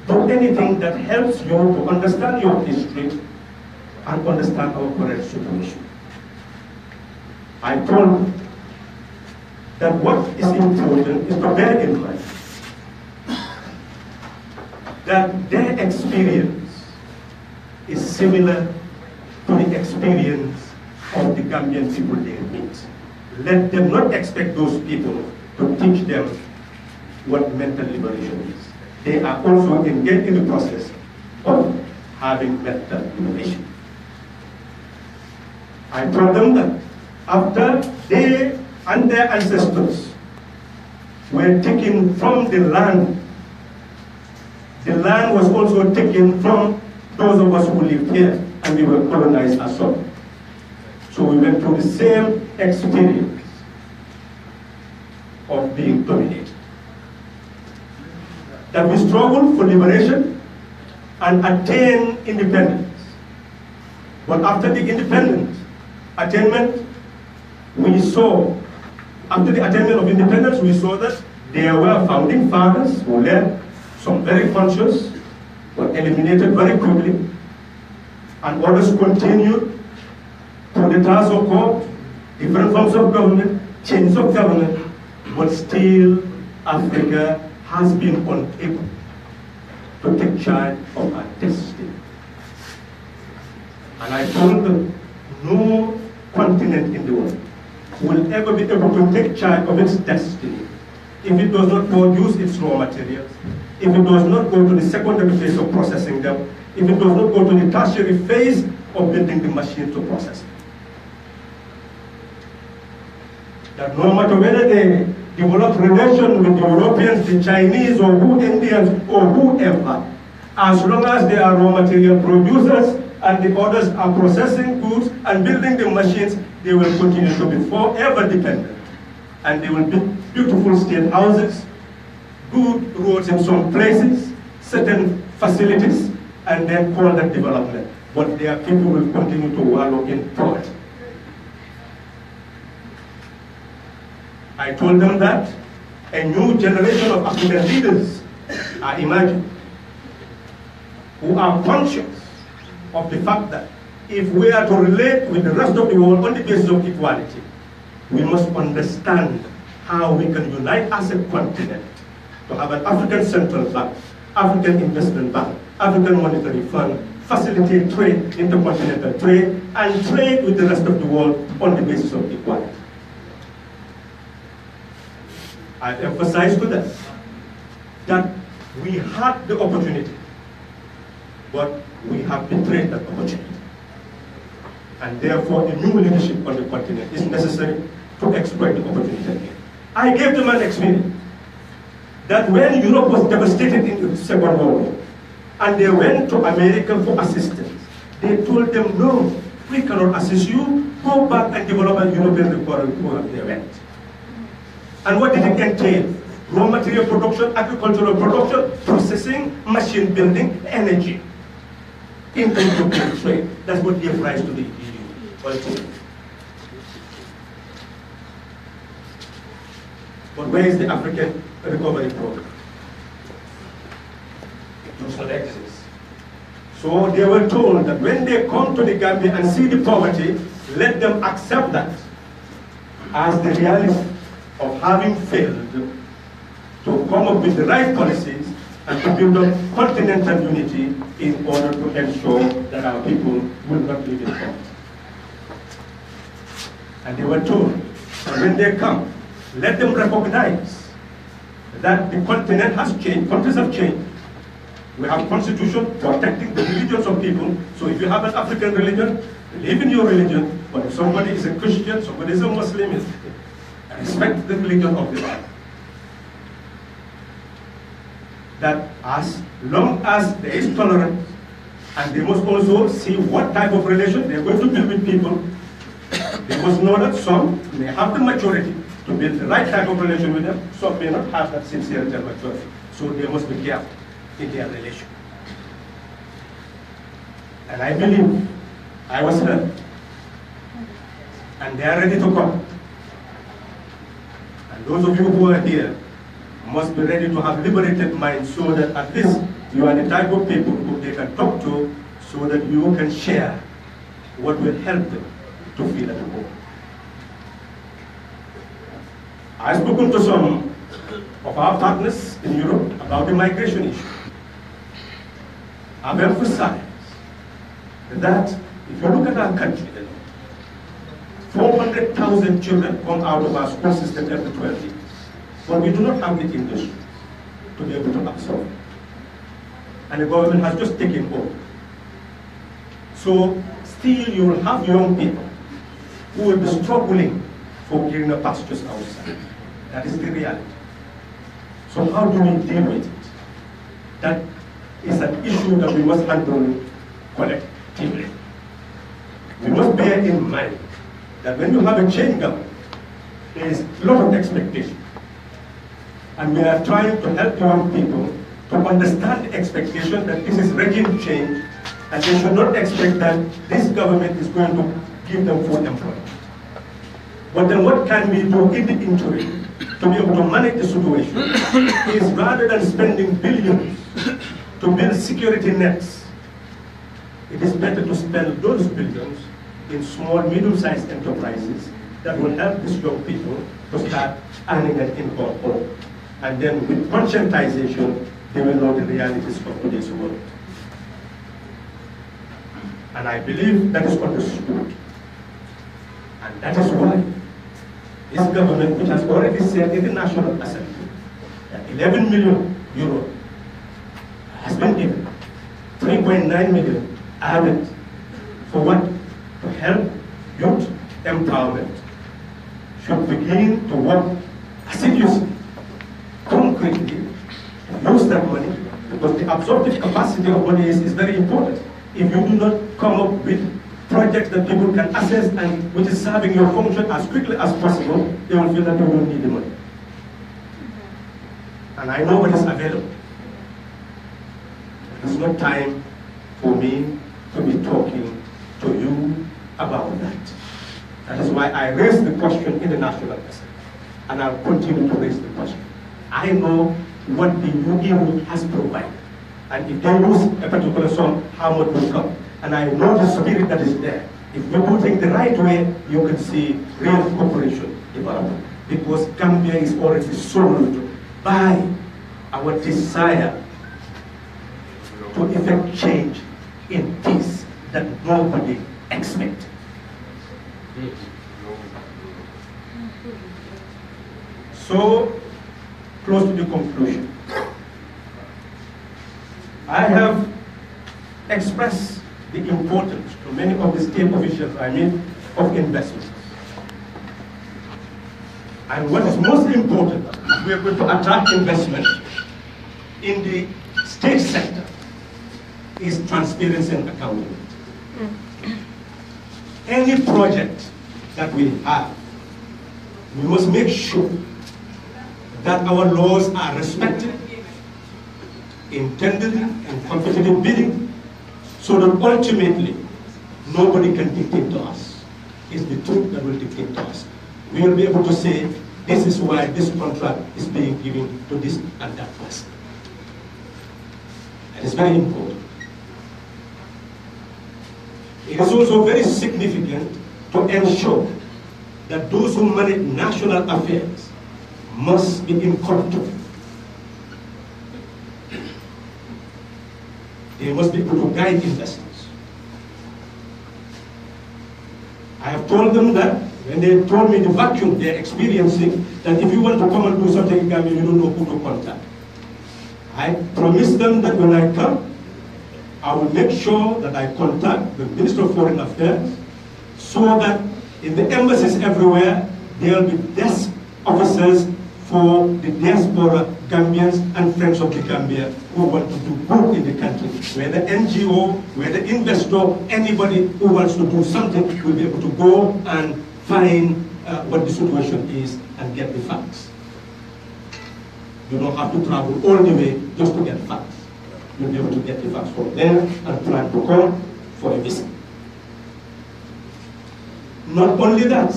do anything that helps you to understand your history and understand our current situation. I told that what is important is to bear in mind that their experience is similar to the experience of the Gambian people they meet. Let them not expect those people to teach them what mental liberation is. They are also engaged in the process of having mental liberation. I told them that after they and their ancestors were taken from the land was also taken from those of us who lived here, and we were colonized as well. So we went through the same experience of being dominated. That we struggled for liberation and attain independence. But after the independence attainment, we saw, after the attainment of independence, we saw that there were founding fathers who led some very conscious, but eliminated very quickly, and others continued to the task of court, different forms of government, change of government, but still Africa has been unable to take charge of our destiny. And I told them, no continent in the world will ever be able to take charge of its destiny if it does not produce its raw materials, if it does not go to the secondary phase of processing them, if it does not go to the tertiary phase of building the machine to process them. That no matter whether they develop relations with the Europeans, the Chinese, or Indians, or whoever, as long as they are raw material producers and the others are processing goods and building the machines, they will continue to be forever dependent. And they will build beautiful state houses, good roads in some places, certain facilities, and then call that development. But their people will continue to wallow in poverty. I told them that a new generation of African leaders are emerging, who are conscious of the fact that if we are to relate with the rest of the world on the basis of equality, we must understand how we can unite as a continent to have an African Central Bank, African Investment Bank, African Monetary Fund, facilitate trade, intercontinental trade, and trade with the rest of the world on the basis of equality. I emphasize to them that we had the opportunity, but we have betrayed that opportunity. And therefore, a new leadership on the continent is necessary to exploit the opportunity again. I gave them an experience that when Europe was devastated in the Second World War, and they went to America for assistance, they told them, no, we cannot assist you, go back and develop a European program. They went. And what did it entail? Raw material production, agricultural production, processing, machine building, energy. Inter-European trade. That's what gave rise to the EU. But where is the African recovery program? It does not exist. So they were told that when they come to the Gambia and see the poverty, let them accept that as the reality of having failed to come up with the right policies and to build up continental unity in order to ensure that our people will not live in poverty. And they were told that when they come, let them recognize that the continent has changed, countries have changed. We have a constitution protecting the religions of people. So if you have an African religion, believe in your religion. But if somebody is a Christian, somebody is a Muslim, respect the religion of the other. That as long as there is tolerance, and they must also see what type of relation they're going to build with people, they must know that some may have the maturity to build the right type of relation with them, some may not have that sincerity and maturity. So they must be careful in their relation. And I believe I was heard. And they are ready to come. And those of you who are here must be ready to have liberated minds so that at least you are the type of people who they can talk to so that you can share what will help them to feel at home. I've spoken to some of our partners in Europe about the migration issue. I've emphasized that if you look at our country, 400,000 children come out of our school system every 12 years. But we do not have the industry to be able to absorb it. And the government has just taken over. So still you will have young people who will be struggling for greener pastures outside. That is the reality. So how do we deal with it? That is an issue that we must handle collectively. We must bear in mind that when you have a change government, there is a lot of expectation. And we are trying to help young people to understand the expectation that this is regime change, and they should not expect that this government is going to give them full employment. But then what can we do in the interim to be able to manage the situation is, rather than spending billions to build security nets, it is better to spend those billions in small, medium-sized enterprises that will help these young people to start earning an income home. And then with conscientization, they will know the realities of today's world. And I believe that is understood. And that is why this government, which has already said in the National Assembly that 11 million euro has been given, 3.9 million added for what? To help youth empowerment, should begin to work assiduously, concretely, use that money, because the absorptive capacity of money is very important. If you do not come up with projects that people can access and which is serving your function as quickly as possible, they will feel that you don't need the money. And I know what is available. It's not time for me to be talking to you about that. That is why I raised the question in the National Assembly, and I'll continue to raise the question. I know what the EU has provided, and if they lose a particular sum, how much will come. And I know the spirit that is there. If we do things the right way, you can see real cooperation develop. Because Gambia is already sold by our desire to effect change in peace that nobody expected. So, close to the conclusion, I have expressed the importance to many of the state officials, of investments. And what is most important, if we are going to attract investment in the state sector, is transparency and accountability. Any project that we have, we must make sure that our laws are respected in tendering and competitive bidding, so that ultimately nobody can dictate to us. It's the truth that will dictate to us. We will be able to say, this is why this contract is being given to this and that person. And it's very important. It is also very significant to ensure that those who manage national affairs must be incorruptible. They must be able to guide investors. I have told them that when they told me the vacuum they're experiencing, that if you want to come and do something in Gambia, you don't know who to contact. I promised them that when I come, I will make sure that I contact the Minister of Foreign Affairs, so that in the embassies everywhere, there will be desk officers for the diaspora Gambians and friends of the Gambia who want to do good in the country. Whether NGO, whether investor, anybody who wants to do something will be able to go and find what the situation is and get the facts. You don't have to travel all the way just to get facts. You'll be able to get the facts from there and plan to come for a visit. Not only that,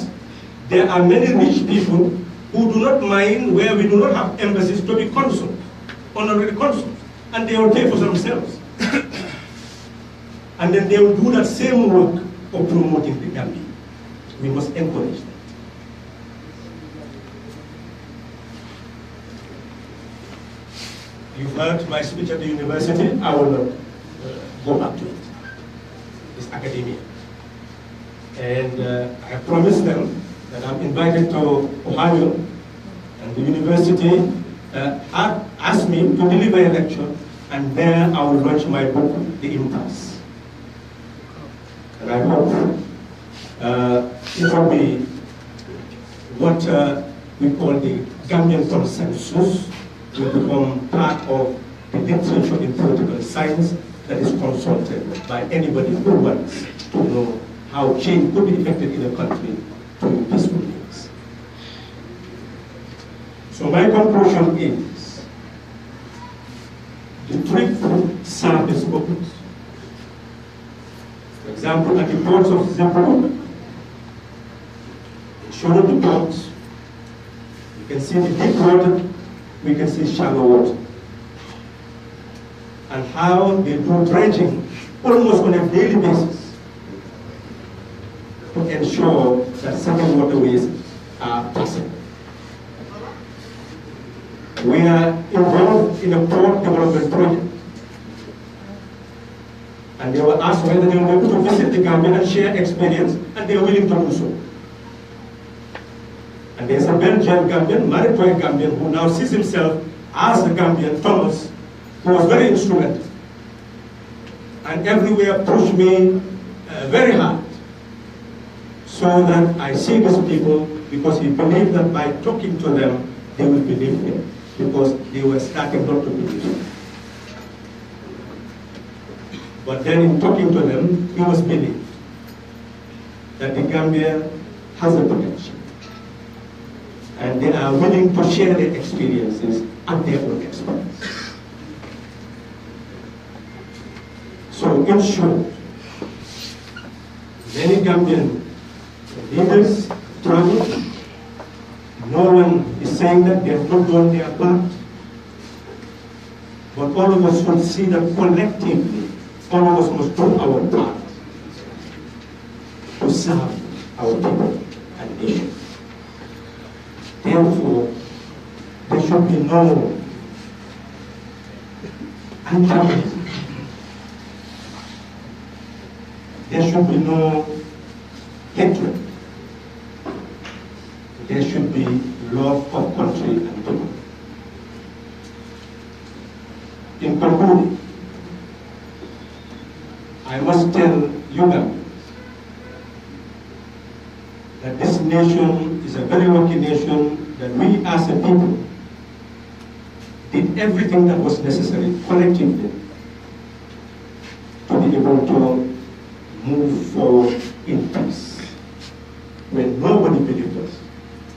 there are many rich people who do not mind where we do not have embassies to be consuls, honorary consuls, and they will pay for themselves. And then they will do that same work of promoting the Gambia. We must encourage that. You've heard my speech at the university. I will not go back to it. It's academia. And I promised them that I'm invited to Ohio, and the university asked me to deliver a lecture, and there I will launch my book, The Impasse. And I hope it will be what we call the Gambian consensus, will become part of the literature in political science that is consulted by anybody who wants to know how change could be effected in a country through peaceful means. So my conclusion is, the trip served its purpose. For example, at the ports of Zimbabwe, it showed the ports. You can see the deep water, we can see shallow water. And how they do dredging almost on a daily basis to ensure that certain waterways are passable. We are involved in a port development project. And they were asked whether they were able to visit the Gambia and share experience, and they are willing to do so. And there's a Belgian Gambian, married to a Gambian, who now sees himself as the Gambian, Thomas, who was very instrumental. And everywhere pushed me very hard, so that I see these people, because he believed that by talking to them, they will believe him, because they were starting not to believe him. But then in talking to them, he was believed that the Gambia has a potential. And they are willing to share their experiences at their own expense. So in short, many Gambian leaders travel. No one is saying that they have not done their part. But all of us should see that collectively, all of us must do our part to serve our people and nation. Therefore, there should be no antagonism. There should be no hatred. There should be love of country and people. In conclusion, I must tell you that this nation is a very lucky nation, that we as a people did everything that was necessary collectively to be able to move forward in peace when nobody believed us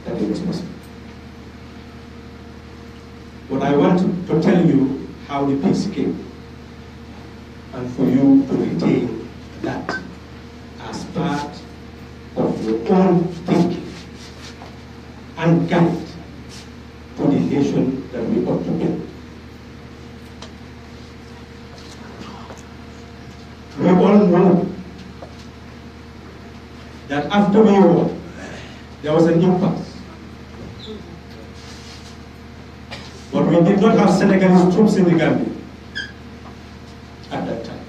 that it was possible. But I want to tell you how the peace came, and for you to retain that as part of your own thinking and guide to the nation that we ought to build. We all know that after the war, there was an impasse. But we did not have Senegalese troops in the Gambia at that time.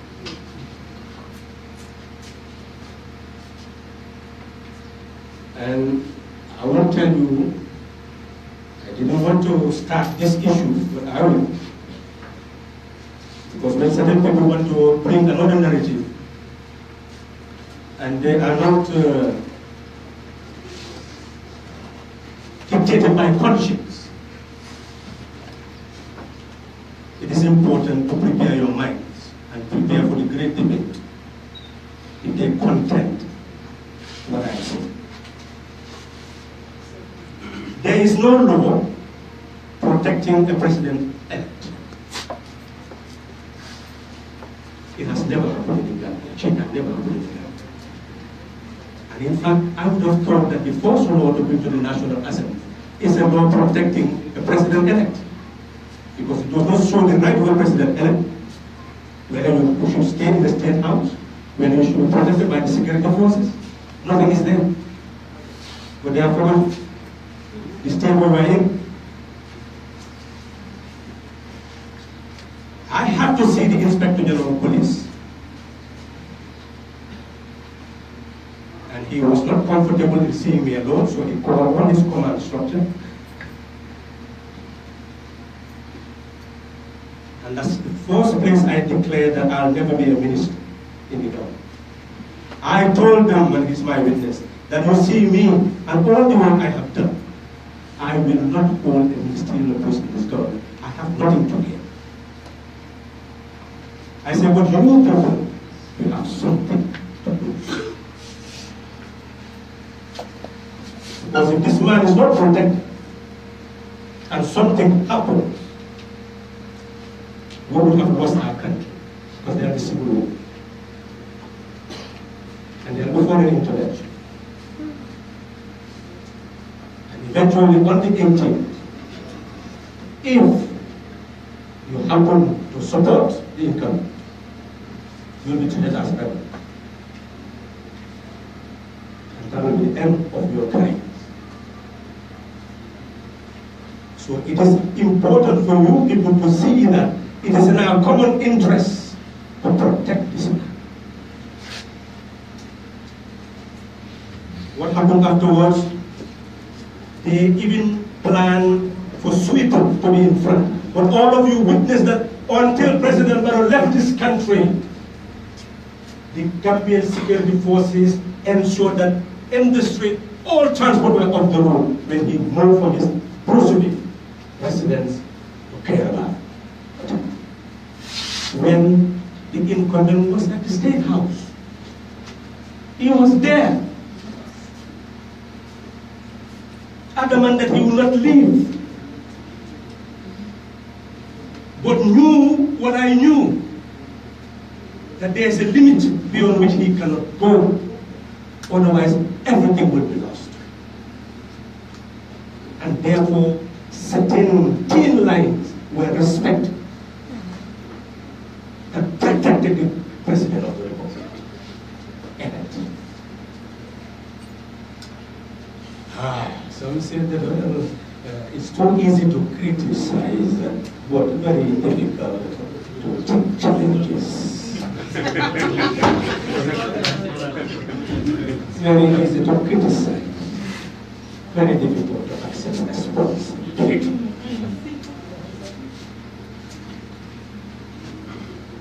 And I won't tell you, I didn't want to start this issue, but I will. Because when certain people want to bring another narrative, and they are not dictated by conscience, it is important to prepare your minds and prepare for the great debate if they content what I say. There is no law protecting a president-elect. It has never happened in Ghana. Change has never happened in Ghana. And in fact, I would have thought that the first law to bring to the National Assembly is a law protecting the president-elect. Because it does not show the right of the president-elect, whether you should stay in the state house, whether you should be protected by the security forces. Nothing is there. But therefore, the state where we're in, I have to see the Inspector General of Police. And he was not comfortable in seeing me alone, so he called on his command structure. And that's the first place I declared that I'll never be a minister in the government. I told them, and he's my witness, that you see me and all the work I have done, I will not hold a ministerial post in this government. I have nothing to gain. I said, but you people, you have something to lose. Because if this man is not protected, and something happens, we would have lost our country, because they are the civil war. And they are before an intervention. And eventually, on the 18th, if you happen to support the income, you'll be treated as rebel. And that will be the end of your crimes. So it is important for you people to see that it is in our common interest to protect this man. What happened afterwards? They even planned for Sweden to be in front. But all of you witnessed that until President Barrow left this country, the Gambian security forces ensured that in the street, all transport were off the road when he moved from his Brusubi residence to Kerala. When the incumbent was at the State House, he was there, adamant that he would not leave, but knew what I knew, that there is a limit beyond which he cannot go, otherwise everything will be lost. And therefore, certain thin lines were respected that protected the President of the Republic. Some said that it's too easy to criticize, but very difficult to take challenges. It's very easy to criticize, very difficult to accept responsibility.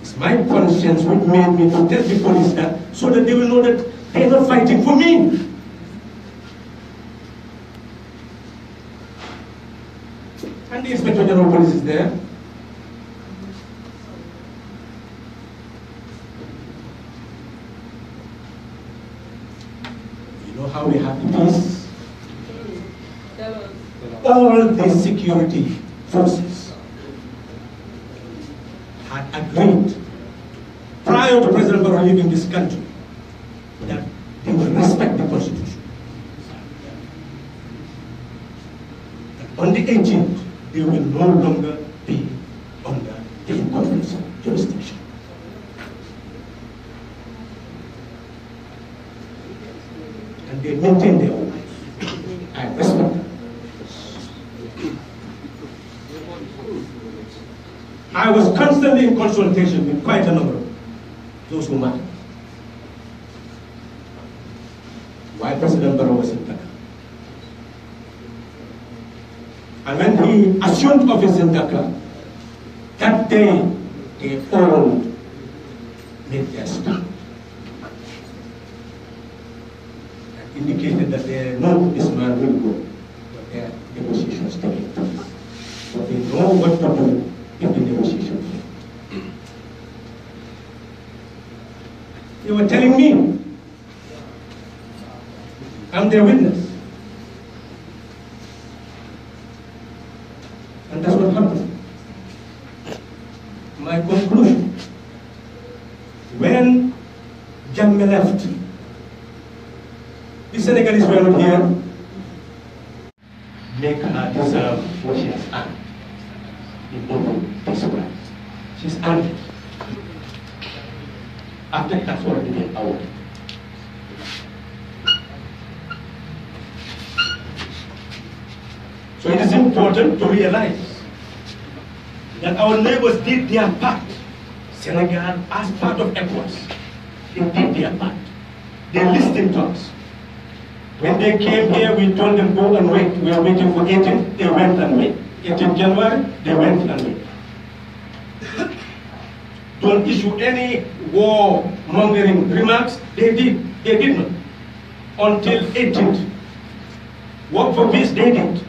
It's my conscience which made me to tell the police that, so that they will know that they're not fighting for me. And the Inspector General of Police is there. You know how we have the peace? All the security forces had agreed prior to President Barrow leaving this country that they will respect the Constitution. That on the 18th, they will no longer be under the incumbent's jurisdiction. And they maintain their own lives. I respect them. I was constantly in consultation with quite a number of those who matter. While President Barrow was in Dhaka. And when he assumed office in Dhaka, that day they all made their stand. And indicated that they know this man will go, but their negotiations taking place. But they know what to do if the negotiations fail. They were telling me, I'm their witness. And that's what happened. My conclusion, when Jammeh left, the Senegalese were not here. make her deserve what she has earned in Nobel Peace Prize. She's earned it. After it has already been awarded. So it is important to realize that our neighbors did their part. Senegal, as part of ECOWAS, they did their part. They listened to us. When they came here, we told them, go and wait. We are waiting for 18th, they went and wait. 18th January, they went and wait. Don't issue any war-mongering remarks. They did not. Until 18th. Work for peace, they did.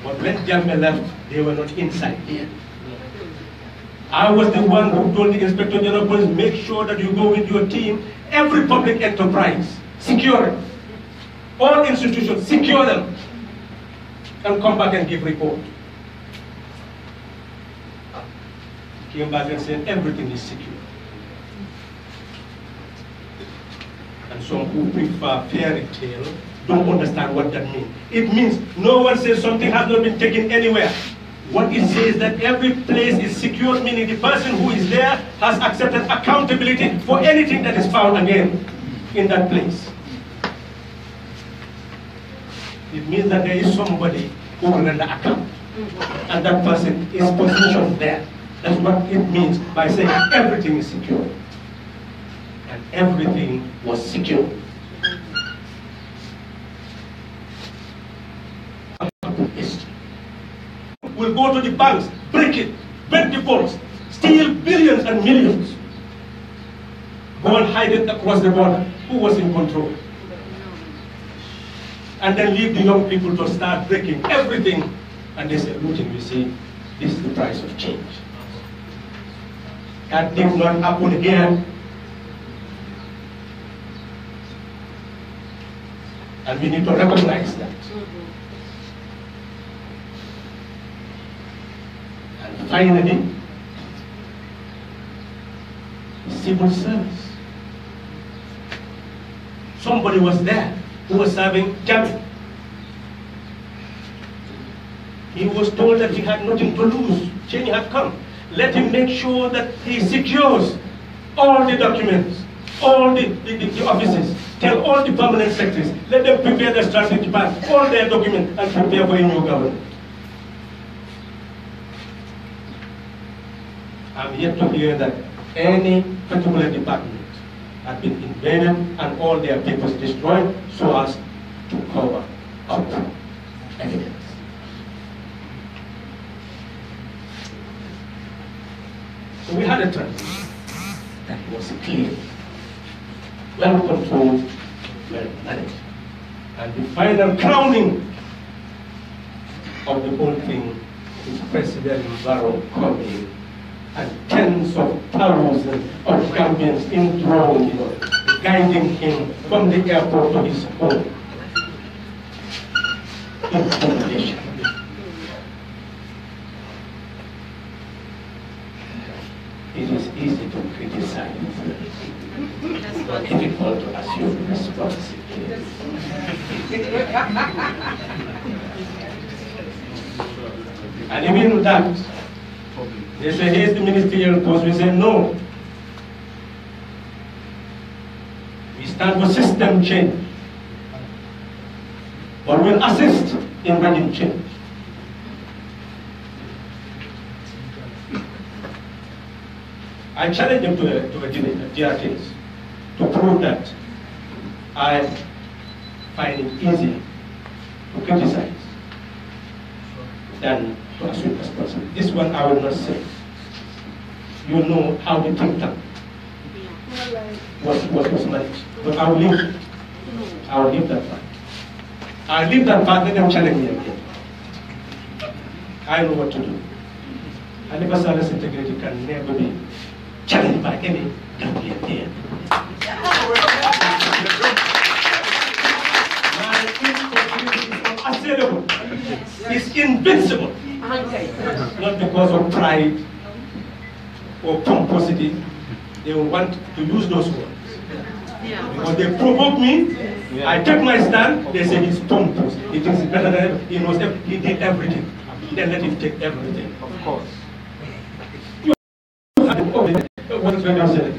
But when Jammeh left, they were not inside here. I was the one who told the Inspector General of Police, make sure that you go with your team, every public enterprise, secure it. All institutions, secure them, and come back and give report. He came back and said, everything is secure. And some who prefer fairy tale don't understand what that means. It means no one says something has not been taken anywhere. What it says that every place is secure, meaning the person who is there has accepted accountability for anything that is found again in that place. It means that there is somebody who will render account, and that person is positioned there. That's what it means by saying everything is secure. And everything was secure. Will go to the banks, break it, break the vaults, steal billions and millions, go and hide it across the border. Who was in control? And then leave the young people to start breaking everything. And they say, looting, you see, this is the price of change. That did not happen here. And we need to recognize that. And finally, civil service. Somebody was there who was serving Jammeh. He was told that he had nothing to lose. Change had come. Let him make sure that he secures all the documents, all the offices. Tell all the permanent secretaries, let them prepare their strategy plan, all their documents, and prepare for a new government. I'm yet to hear that any particular department had been invaded and all their papers destroyed so as to cover up evidence. So we had a transition that was clear, well controlled, well managed. And the final crowning of the whole thing is President Barrow coming and tens of thousands of Gambians enthroned, guiding him from the airport to his home in combination. It is easy to criticize, but difficult to assume responsibility. And even that, they say, here's the ministerial post. We say, no. We stand for system change, but we'll assist in regime change. I challenge them to a GRTs to prove that I find it easier to criticize than to assume responsibility. This one I will not say. You know how the think tank was managed. But I will leave it. I will leave that part. I'll leave that part, let them challenge me again. I know what to do. Halifa Sallah's integrity can never be challenged by any Gambian here. My integrity is unassailable. It's invincible. Not because of pride or pomposity. They will want to use those words. Because they provoke me I took my stand, they say he's pompous. He thinks he's better than he knows he did everything. Then let him take everything. Of course. What is going to say?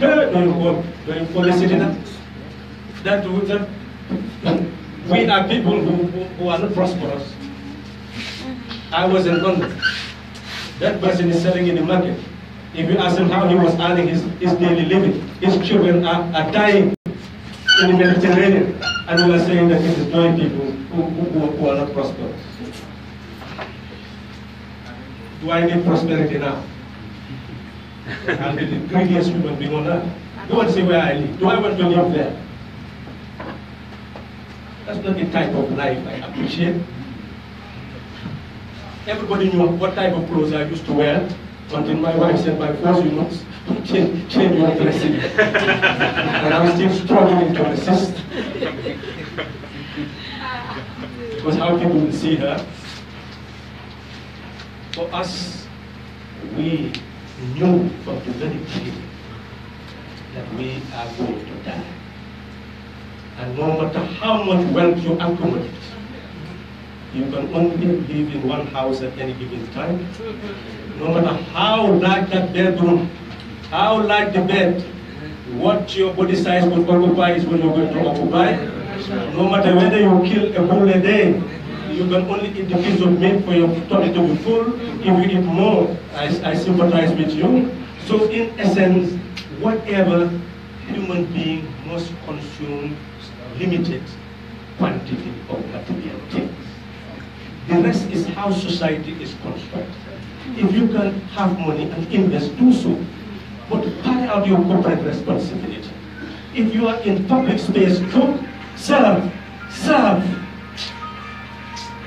Going for the city that we are people who are not prosperous. I was in London. That person is selling in the market. If you ask him how he was earning his daily living, his children are dying in the Mediterranean, and we are saying that it is doing people who are not prosperous. Do I need prosperity now? I'll be the greediest human being on earth. Go and see where I live. Do I want to live there? That's not the type of life I appreciate. Everybody knew what type of clothes I used to wear until my wife said, by force you must change your dressing. And I'm still struggling to resist. Because how people will see her. For us, we knew from the very beginning that we are going to die. And no matter how much wealth you accumulate, you can only live in one house at any given time. No matter how large that bedroom, how large the bed, what your body size will occupy is what you're going to occupy. No matter whether you kill a bull a day, you can only eat the piece of meat for your tummy to be full. If you eat more, I sympathize with you. So in essence, whatever human being must consume limited quantity of material things. The rest is how society is constructed. If you can have money and invest, do so. But carry out your corporate responsibility. If you are in public space, to serve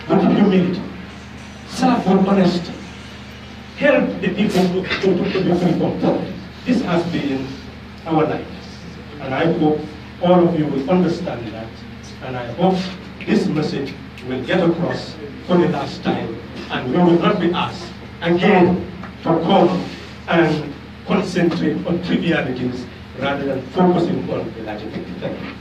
with humility, serve with honesty, help the people to be free from poverty. This has been our life. And I hope all of you will understand that. And I hope this message will get across for the last time. And we will not be asked again to come and concentrate on trivialities rather than focusing on the larger picture. Thank you.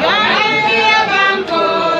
Gambia Banco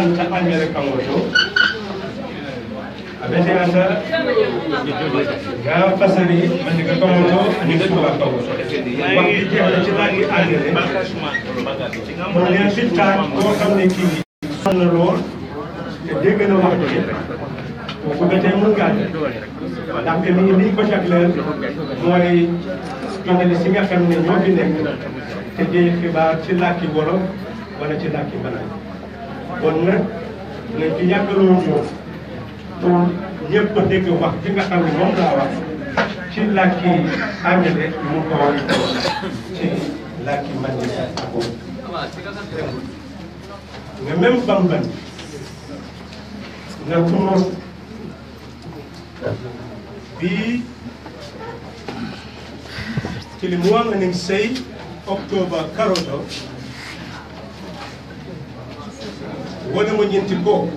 fanta angere kangoto abete anda ga fasari mandi ka kangoto ani suba kangoto wakti je ala ci lagi angere mo len fitta ko xamne ki sonna lool te dégg na wax ci ko bete mu gaade ndax te mi ngi ko jagleel mooy journaliste yi nga xam ne ñoo fi nekk te di xibaar ci làkki wolof wala ci làkki banaan kon nag nañ ci yàggaloo ñoom pour ñëpp dégg wax bi nga xam ne moom laa wax ci làkki anglais mu ko ci làkki mandisa nga même bamban nga tumoon bi kili muanga ning sei October karoto wona mo nyinti ko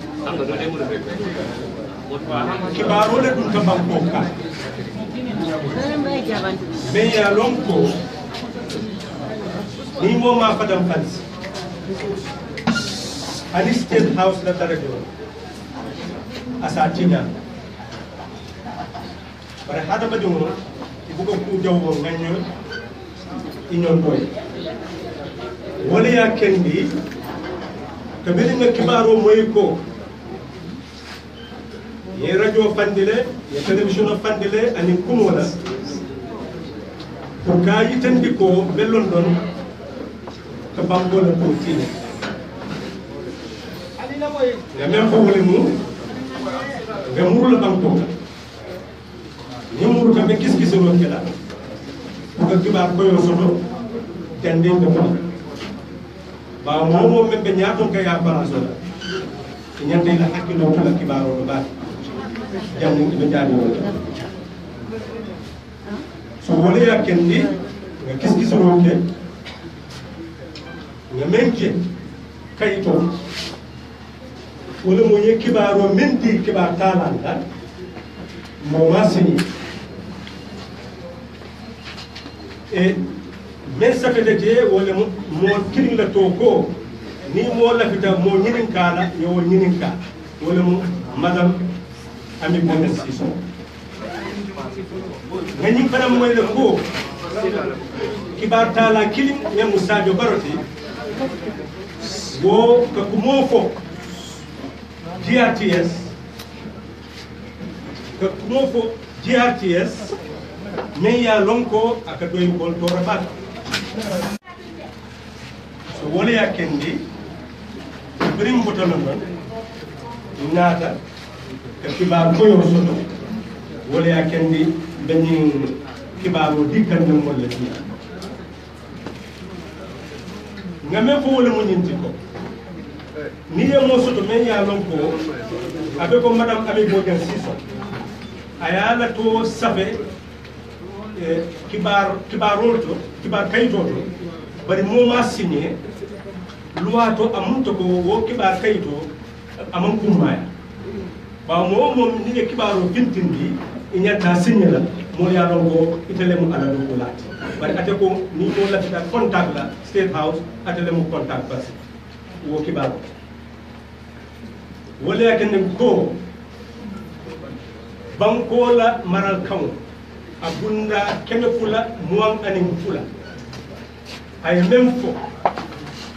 kibaro le dun tabam ko ka me ya lonko ni mo ma fadam fans ani state house la tarajo asatinya bare hada ba dum bugo ku jawbo ngagno inyon boy wala ya kendi to beli nga kibaro moy ko ye radio fandile ye television fandile ani kumola ko kayi tandi ko bellon don to bangola ko fini ya même ko wole mu be murula banko ni muru tambe kis ro kala ko kibar ko yo soto tande ko ba momo membe nyaaton kay ya baraso ñande la hakkilo ko kibaro do ba jangu be jaani so wala ya kendi nga kis ro ke nga menke kayito wala mo ye kibaro menti kibar talanda mo masini e men safedete wala mo kirin la to ko ni mo la fita mo ñinin kala yo ñinin ka wala mo madame ami bonne siso ngani fana moy le ko kibar tala kilim ya musajo baroti wo ka ko mo fo GRTS ka ko mo fo GRTS mais ya lonko aka doy bol to rabat so wala ya kendi brim botono non nata ka kibar ko yo soto wala ya kendi benni kibaro dikkan dum wala ti ngame ko wala mo nyinti ko ni ya mo soto mais ya lonko abe ko madame ami bojan siso ayala to sabe kibar kayito to bari mo ma signé loi to amunto ko wo kibar kayito amon kumbaya ba mo ni kibaro fintindi inyata signé la mo ya ko itele mo ala do lati bari ate ko ni mo la ta contact la state house atele mo contact pass wo kibaro wala yakene ko banko la maral kaw abunda kene fula muang aning fula ay même fo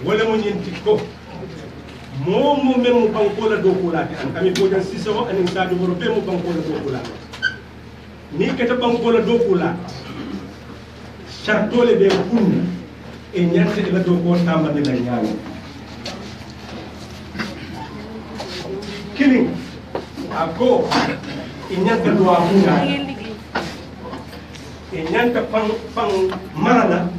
wala mo ñenti ko mo même banko la do fula tan ami bojan siso aning sadu boro be mo banko la do fula ni kete banko la do fula chartole be kunna e ñante la do ko tamba de la ñaawo killing ako inyanta do amunga e ñanta fan marana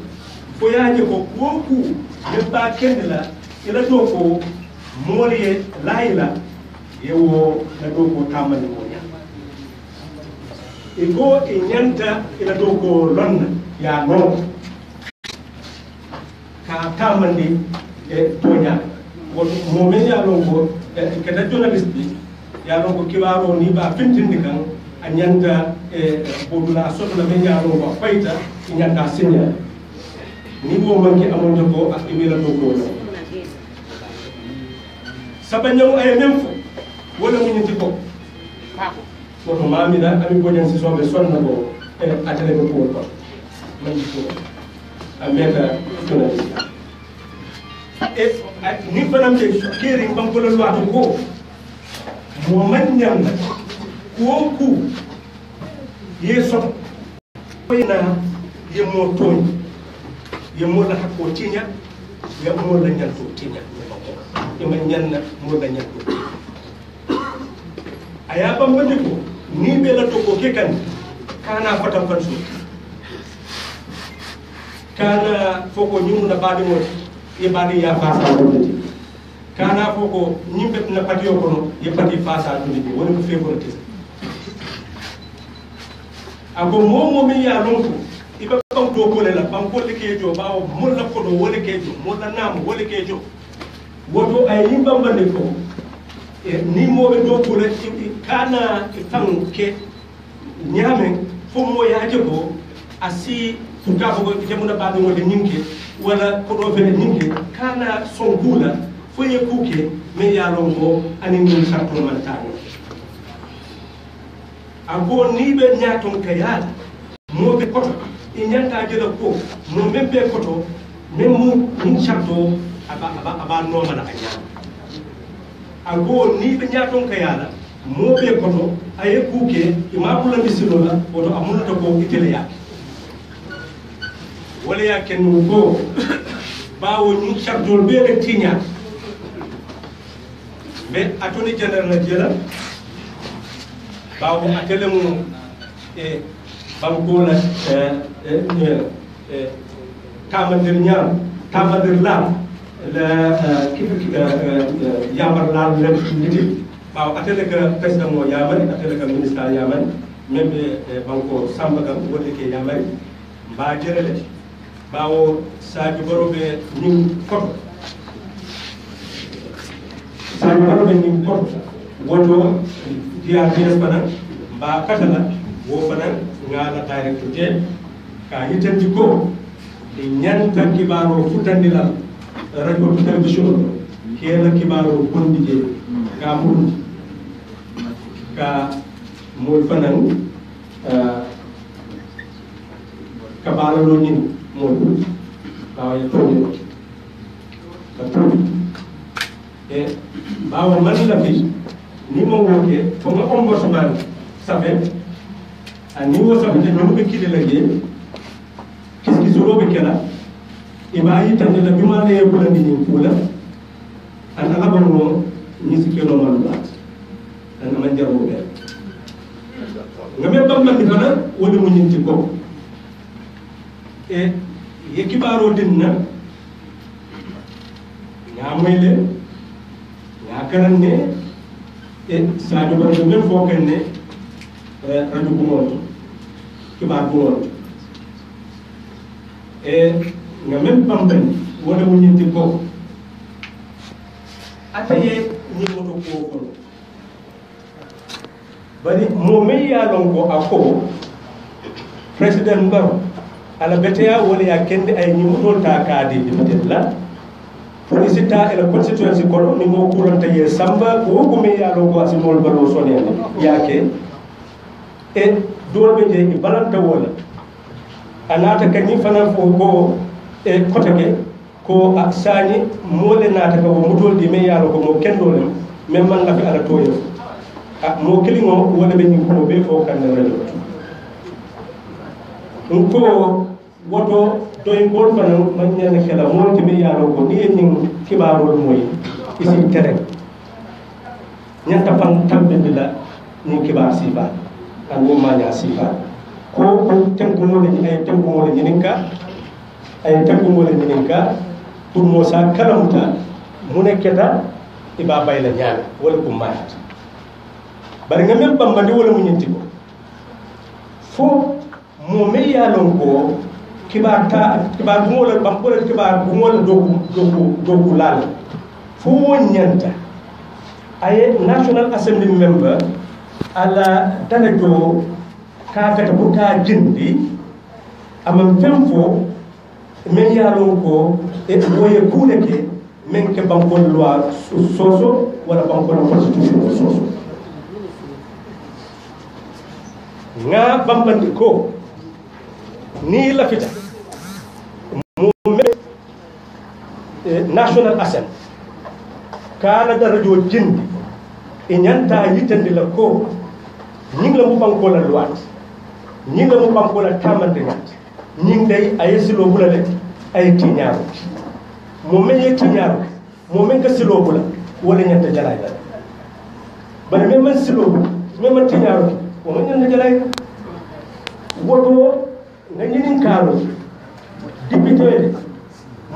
fo yaaje ko koku de ba kendela ila do ko moliye layla yewo la do ko tamani mo nya e go e ñanta ila do ko lonna ya no ka tamani e tonya won mo men ya lo ko ke da journalist bi ya lo ko kiwaro ni ba fintindi kan anyanta bodula soto la men ya lo ko fayta nyanta sinya ni mo manki amonde ko ak imela do ko sabanyamu ay même fo wala mu ñinti ko woto mamida ami bojan si sobe sonna ko atele ko ko man ko ameta journaliste ni fanam de keri bam ko lo wato ko mo man ñam ko ku yeso koyna ye mo toñ ye mo la hakko tinya ye mo la ñal to tinya ye man ñanna mo la ñal to aya bam ko ni be la to ko ke kan kana fatam fansu kana foko nyum na badi mo ye badi ya fasa kana foko nyimbe na patio kono ye pati fasa to ni woni ko favoritism ako momo mi ya lonko ibe bam do ko le la bam ko le kejo bawo mo la ko do wole kejo mo la nam wole kejo woto ay yimba bande ko ni mo be do ko le kana tanke nyame fo mo ya jebo asi tuka ko jamuna baade mo de nyinke wala ko do fele nyinke kana songula fo ye kuke me ya lonko ani ni sarto man taano ako ni be nyaaton kayal mo be koto e nyanta jela ko mo membe koto memu ni sarto aba no mana anya ako ni be nyaaton kayala mo be koto aye kuke imamula bisilola woto amulta ko itele ya wala ya ken ko bawo ni sarto be le tinya be atoni general na jela bawo atele mu bankola kamadir nyam kamadir lam la yamar lam le niti bawo atele ka president mo yamari atele ka ministre yamari membe banko samba kam wonde ke yamari ba jerele bawo saji borobe nim koto saji borobe nim koto woto dia Diaspora ba katala wo fanan ngala director te ka yitandi ko e nyanta kibaro futandila radio television kela kibaro bondi je ka mun ka mul fanan ka bala lo ni mo ba ya to ka to e ba man la fi ni mo woke fo nga ombudsman sabe ani wo sabe te no be kile la ge kiski zoro be kala e ba yi tan la bima le bula ni pula an ala bono ni sikelo man ba an man jaro be ngabe bamba ni fana woni mo nyinti ko e ye kibaro dinna ngamoyle ngakaranne Sadio Ba même foo kenn ne rajo bu ngoon xibaar bu ngoon nga même bamben wala mu ñinti ko ataye ñi moto ko ko bari mo me ya lon ko ako president Barrow ala beteya wala ya kende ay ñi moto ta kaadi di la Presidenta e la constituency kono ni mo kuranta ye samba ko ko me ya lo ko asimol balo sonene yake e dolbe je ni balanta wala anata kany fana fo ko e kotake ko aksani mole nata ko mutol di me ya lo ko mo kendole même man la fi ala toyo mo kilingo wala be ni ko be fo kan radio ko woto doy gol fana man ñane xela mo ci mi yalo ko ni ñing kibarol moy isi tere ñanta pan tambe la ni kibar sifa an mo maña sifa ko tanku mo le ay tanku mo le ñininka ay tanku mo le ñininka pour mo sa kalamuta mu nekketa iba bayla ñaan wala ko mayat bari nga même bambandi wala mu ñinti ko fo mo me yalo ko kibar bu mola bam ko kibar bu mola dogu lal fu wonyanta ay national assembly member ala dalajo ka kata buka jindi amam femfo men yalo ko e boye kuleke men ke bankol loi soso wala bankol constitution soso nga bambandi ko ni lafita mo national assembly kala darajo jindi e nyanta yitande la ko ñing la mu banko la loi ñing la mu banko la tamante ñat ñing day ay silo bulale ay tiñaaru mo men ye tiñaaru mo men ka silo bula wala ñanta jalay la bari men man silo men man tiñaaru o man ñanta jalay woto nga ñinin karo député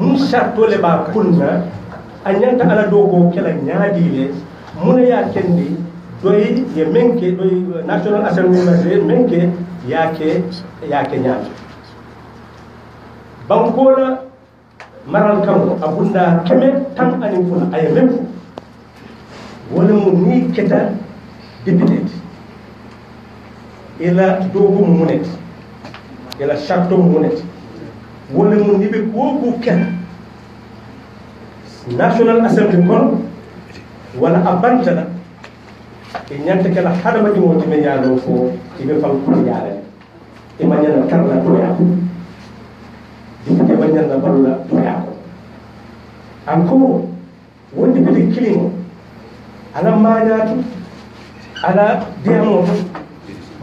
mun sartole ba kunna a ñanta ala dogo kala ñaadile muna ya kendi doy ye menke doy national assembly menke yake ñaatu bankola maral kam abunda keme tam ani funa ay mem wala mu ni keta député ila dogo mu net ila charto mu net wala mu ni be ko ken national assembly kon wala abantana e ñanta kala hadama di wonti me yaalo fo ibe fam ko yaale e mañana tarla to ya dikete mañana balla to ya encore wondi be kilimo ala mañatu ala demo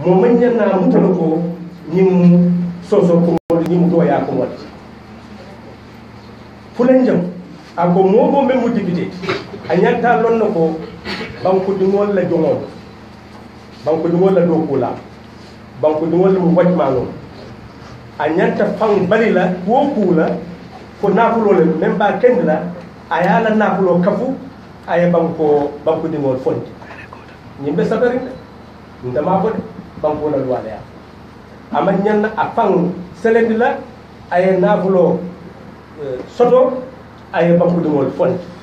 mo mañana mutalo ko ñim soso ko ñim to ya ko wati fulen jam ako momo men mu député a ñanta lon ko banko di ngol la jongol banko di ngol la do kula banko di ngol mu wajma non a ñanta fang bari la wo kula ko nafulo le même ba kend la ayala nafulo kafu ay banko di ngol fonti ñimbe sabari ndama ko banko la do ala ama ñan a fang selendi la ay nafulo soto ay banko di ngol fonti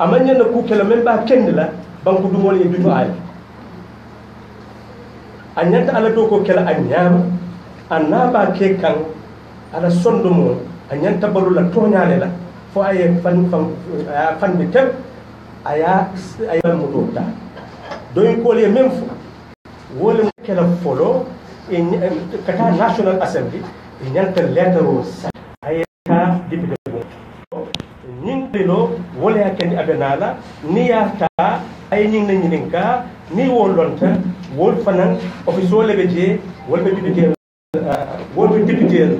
amanya na ku kala men ba kend la banku du mol ye du ay anyanta ala do ko kala anyama anaba ke kan ala sondo mo anyanta balu la toñale la fo ay fan bi tem aya mo do ta do en ko le même fo wole mo kala folo e kata national assembly e nyanta lettre o sa ay ta député dino wala yakandi abenala ni yata ay ñing na ñininka ni wolonta wol fanan office wala be je wol be député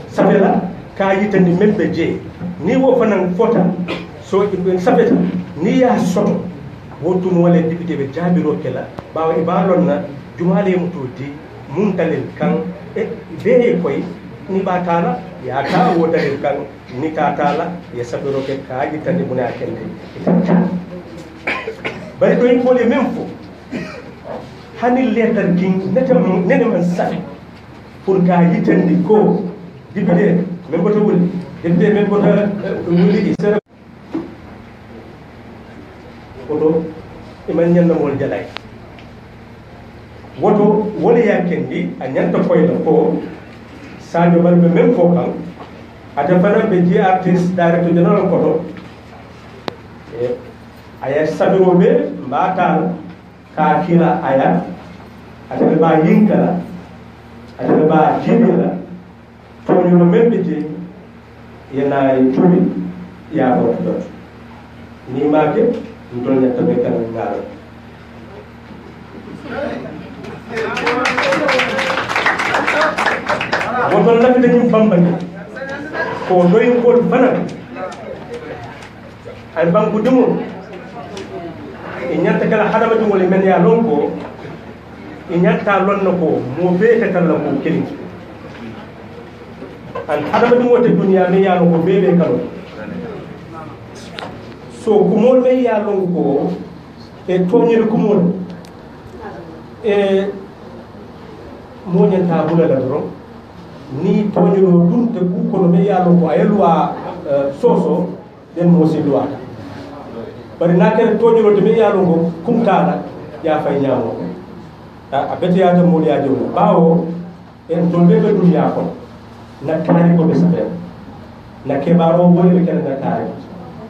safela ka yitandi membe je ni wo fanan fota so safeta ni ya soto wotum wala député be jabiro kala bawa ibalonna jumale mutudi mun talel kan e be koy ni batala ya ta wota kan ni tatala ya sabiro ke kaaji tande muna kende bari do en fole même fo hani letter king nene man safi pour kaaji tande ko dibide même boto wuli dibide même boto wuli sere odo iman nyanna mol jalay woto wole yakendi a nyanta koyla ko sadio balbe même fo kan ata fana be ji artiste directeur general koto e aya sabiro be mbata ka kila aya ata ba yinkala ata ba jibila to ñu membe je yana tubi ya ko dot ni make ndol ñata be kan ngal wotol nak dañu bambani ko doy ko fana ay banku dum e ñanta kala hadama dum wala men ya lon ko e ñanta lon nako mo be ta kala ko kili an hadama dum wote dunya me ya lon ko be kala so ko mo me ya lon ko e toñir ko mo e mo ñanta bula la doro ni toñiro dum te ku ko me ya lon ko ay loi soso den mo si loi bari na kere toñiro te me ya lon ko kumtala ya fay ñaamo a bete ya de mo ya jowo bawo en to be be dunya ko na tari ko be sabe na kebaro boy be kala na taay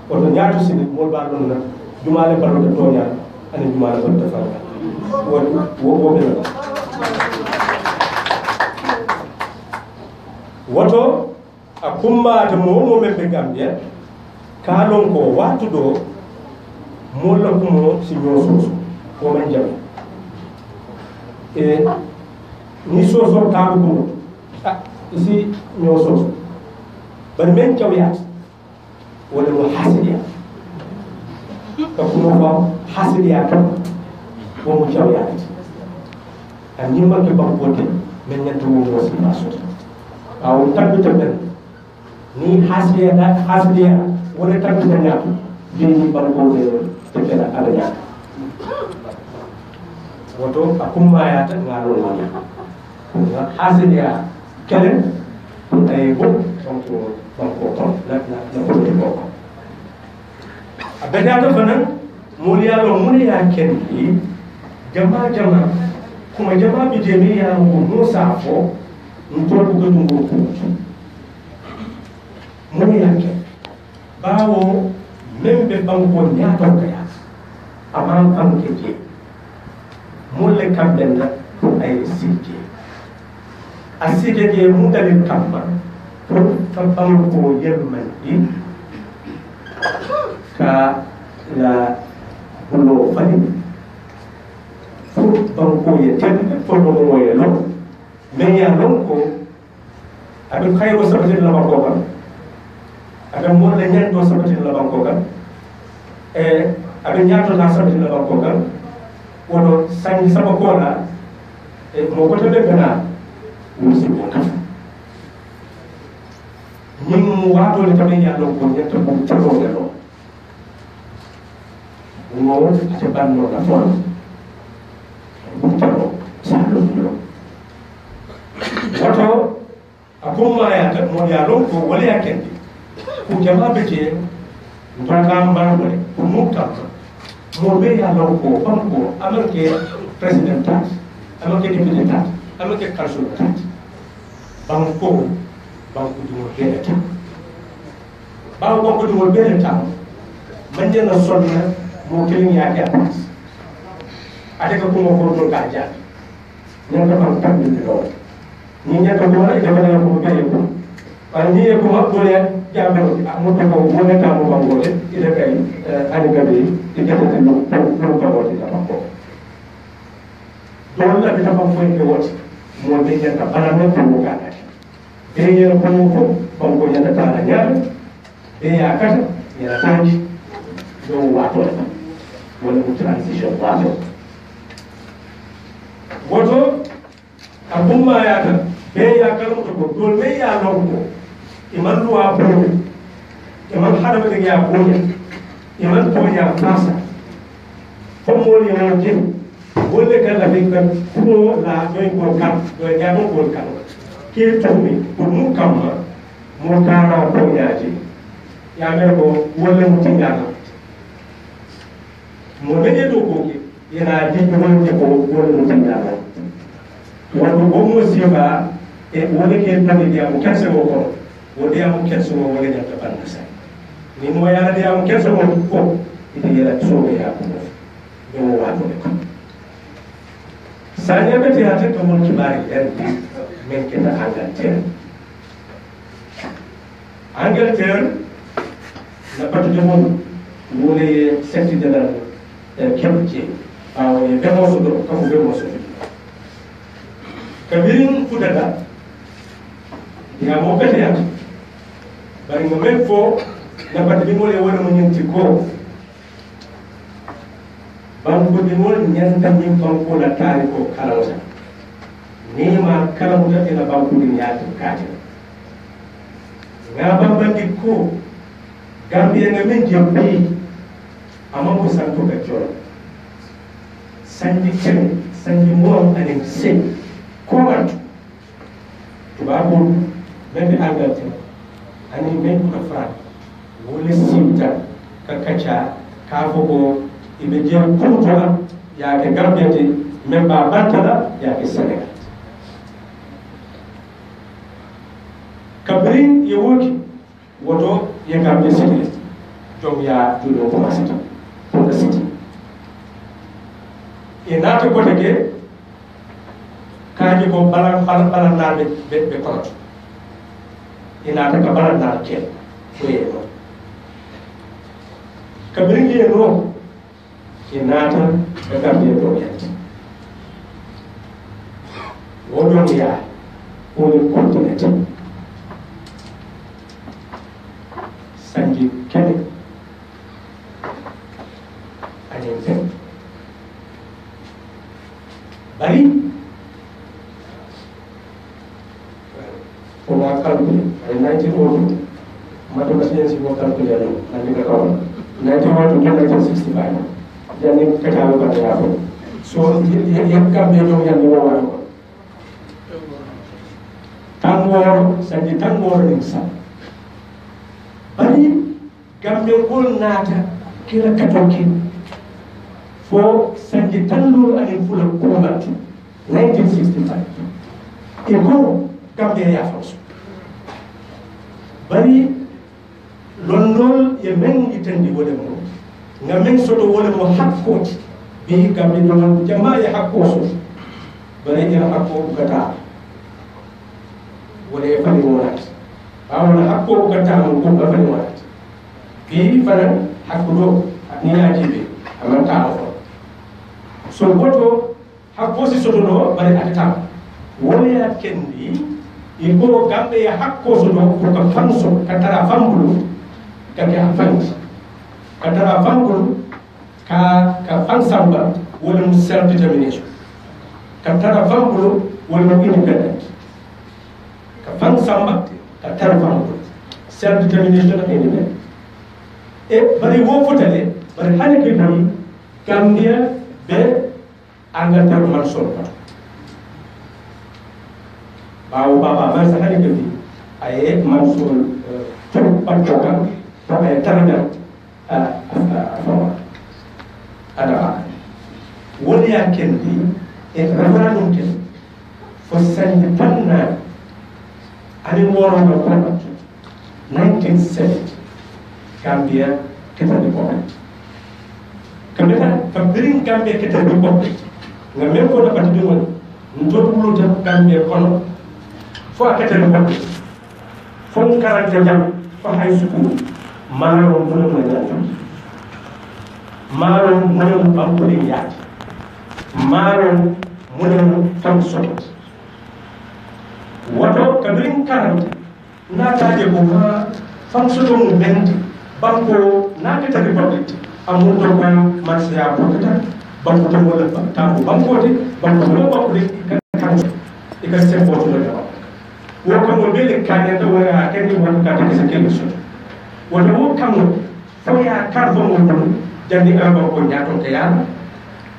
ko to nyaatu sini mo ba don na jumale baro to tonya ani jumale baro to fara wo be na woto akumma to mo be Gambia kalon ko watu do mo la kumo si nyoso ko man jam e ni soso tabu ko isi nyoso bari men cawyat wala mo hasidiya ka kumo ko hasidiya kam wo mo cawyat an nimba ke bambote men nyanto mo si baso aw tabbita ben ni hasidiya wala tabbita nyaatu ni bambote te kala ala nyaatu woto akumma ya ta ngalo woni hasidiya kelen ay bo banko ton la ko abeda fanan muliya lo muliya kendi jama kuma jama bi jemi ya ko no safo ntol ko dungo ko muliya ke bawo membe banko nyato kaya amam am keje mulle kambenda ay sije asije je mungalin kamma ka banko yelmandi ka la bulo fani banko ye tan fo no mo ye lo men ya lonko abe khayro sabati la banko kan abe mo la nyanto sabati la banko kan abe nyato la sabati la banko kan wono sanni sabako la mo ko tabe bena musi mo kafa ñim wato le tabe ya lo ko ñetta bu tago de lo mo ci banno la fon bu tago sa lo lo wato akuma ya ta mo ya lo ko wala ya kendi ku jama be ke ndaka mbarwe ku mukta mo be ya lo ko banko amanke president tax amanke deputy tax amanke council tax banko di mo bene tam bawo banko di mo bene tam man jena sonna mo kelin ya ke atas ade ko mo ko do ka ja ñan da fam tam di do ni ñan ko wala da wala ko bene ko ay ni ko ma do ya jambe mo to ko mo ne tam mo banko de ide kay ani gabe ide ko no ko woti ta banko do la bi ta banko ke woti mo be ñan ka bana me ko ka eye ko banko nyata tala nyar ya kata ya tanji do wato wala ko transition wato woto abumma ya ta be ya kala ko dol me ya lonko iman duwa ko iman hada be ya ko iman to ya pasa ko mo ni mo je wolle kala be kan ko la joy ko kan do ya ko kan ke tumi mu kama mu kana ko yaji ya me ko wala mu tingala mo be do ko ke yana di ko wonje ko wala mu tingala wato bo mo siba e wala ke tami dia mu kense ko wala ya mu kense ko wala ya tabanna sai ni mo ya dia mu kense ko ite yela so ya ko do wato ko sanya be ya te to mo kibari en men kita Angleterre na patu jamon wole senti de la kemje aw e be mo so do ko be mo so kabirin fudada ya mo bete ya bari mo men fo na patu bi mo le wona mo nyenti ko banko bi mo nyanta nyim banko la tari ko kalawta nima kala muta ila bankuɗin yaatu kaate nga bambandi ko Gambia nga min jebbi ama ko santo ka joro sanji cem sanji moom anen sey ko wattu tubabol membe Angleterre ani men ko fra wole simta ka kacha ka fogo ibe je kuntola ya ke Gambia te memba bantala ya ke Senegal kabrin yewoki woto ye Gambia city jom ya judo commencé pour the city e naata kote ke kaaji ko balannaɓe ɓe koroto e naata ka balannaɗo keel foye noon ka ɓirgi e noon e naata e Gambia dow yette woɗon yaa woni continent sanji kene anen fen bari ona calcule ay 1902 mado presidency mo calcule no andi ka kaw 1902 1965 jani katawo ka ya ko so yek kambe do yandi wo waro tangor sanji tangor ning sa bari gambe gol nata kila katoki fo sanji tallur ani fula kumat 1965 iko gambe ya fawso bari londol ye men itandi wole mo nga men soto wole mo hakkoti bi gambe do jama ya hakkoso bari ya hakko gata wole fani wonat bawona hakko gata mo ko fani wonat bi fana hakko do ni ajibe amanta o so goto hakko si soto do bari atata wole ya kendi iko gambe ya hakko so do ko ka fanso katara fambulu kake afanti katara fambulu ka fansamba wala mu self determination katara fambulu wala mu independent ka fansamba katara fambulu self determination ak independent e bari wo fotale bari hane ke bari Gambia be Angleterre man sol bawo baba man sa hane ke bi aye man sol tan pantokan to ay tarana ada woni ya kendi e referendum ken fo sande tanna ani woro no ko 1970 Gambia ketani ko kamera fabirin Gambia ketani ko nga même ko dafa di won ndoto luta Gambia kono fo ketani ko fo karante jam fo hay suku maro mo no la maro mo no am ko yaati maro mo no tam sot wato kabirin karante na taaje ko ma fansoto mo bendi banko na keta republic amul to ko marsiya ko keta banko to wala tambo banko de banko mo banko de kan e ka sembo to la wo ko mo bele kanya to wala kenni won ka ta se kelo so wala wo kam fo ya karbo mo mo jandi amba ko nyaato te yalla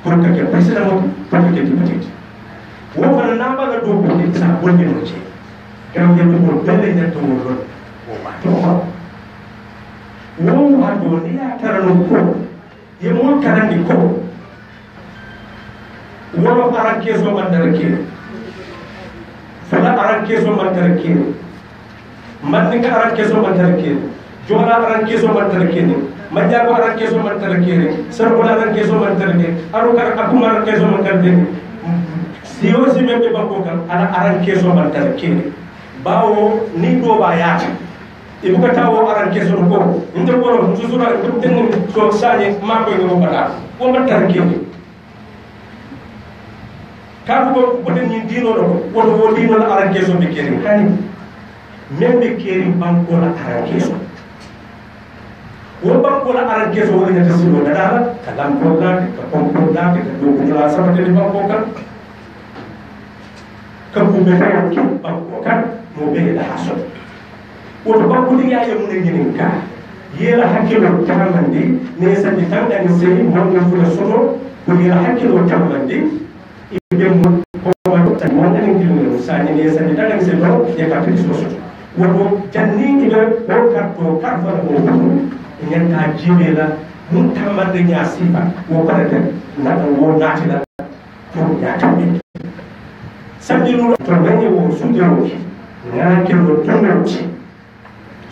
pour que ke president mo pour que député wo fa na ba ga do ko ni sa bonde no ci kam ye mo bele ne to wo wo ma to wo ha do ni ya tarano ko ye mo karandi ko wo aran keso man dara kire fala aran keso man dara kire man ni ka aran keso man dara kire jona aran keso man dara kire manja ko aran keso man dara kire sar ko aran keso man dara kire aro kar akuma aran keso man dara kire siyo si membe banko kan ala aran keso man dara kire bawo ni do ba yaata ibuka tawo aran keso ko inde ko no susura ko den so sanye ma ko ngo bata ko man dara kire ka ko boten ni dino do ko wo dino la aran keso be kere hani membe keri banko la aran keso wo banko la aran keso woni ta silo da dala kalam ko da ka pompo da ka do ko la sama te banko kan ka ko be ko banko kan mo be da haso wo banko di ya mun ngini ka yela hakkilo tamandi ne sandi tan dan sey mo ngo fu la soto ko yela hakkilo tamandi ibe mo ko ma tan mo ngani ngini sa ni ne sandi tan dan sey do ya ka ti so woto janni ibe o karto karfa o nyanta jibela mun tamande nya sifa wo parate na wo natila to ya tambe sandi no to banye wo sudiro na kelo tongo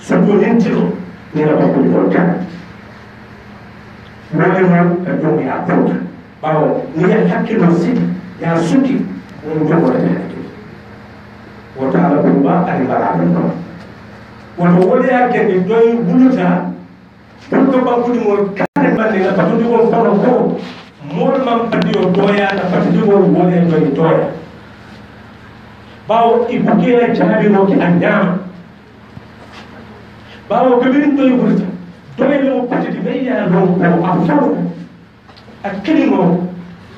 soto lentilo ni la ko ko ta wala mo ka do ya ko bawo ni ya hakkilo sidi ya suki on do ko ta wota ala ko ba ari bala ko woto wala ya ke ni doy buluta pour que bankuɗi ngol kare mbanne nga patuɗi ngol kono ko mool mam padiyo doya na patuɗi ngol wone doyi doya bawo i bukela jaabinoke a ñaama bawo kabirin doyi ɓurta doyle mo patidi ɓeyya lon ko a folo a kelino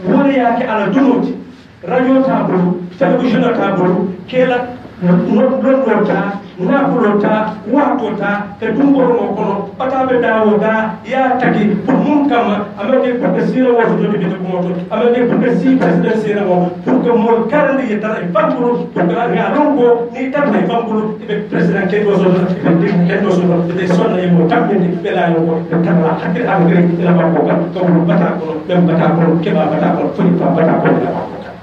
woleyake ala dunoti radio ta bolo télévision ta bolo kela ɗon ta nakulota watota ke dumboromo kono ɓataɓe dawoda ya tagi pour mum kamma amake pour que sira wo jodi bite kumoto amake pour que si presidency wo pour que mol karande yettara e fambulo pour que ga longo ni tarta e fambulo ɓe président kendo sono ɓe kendo sono ɓe sonna yemo tamminde ɓe laayo ko ɓe tanla hakkille engrais ila banko kam kawno bata kono ɓen bata kono keɓa bata kono foti fa bata kono ila banko kam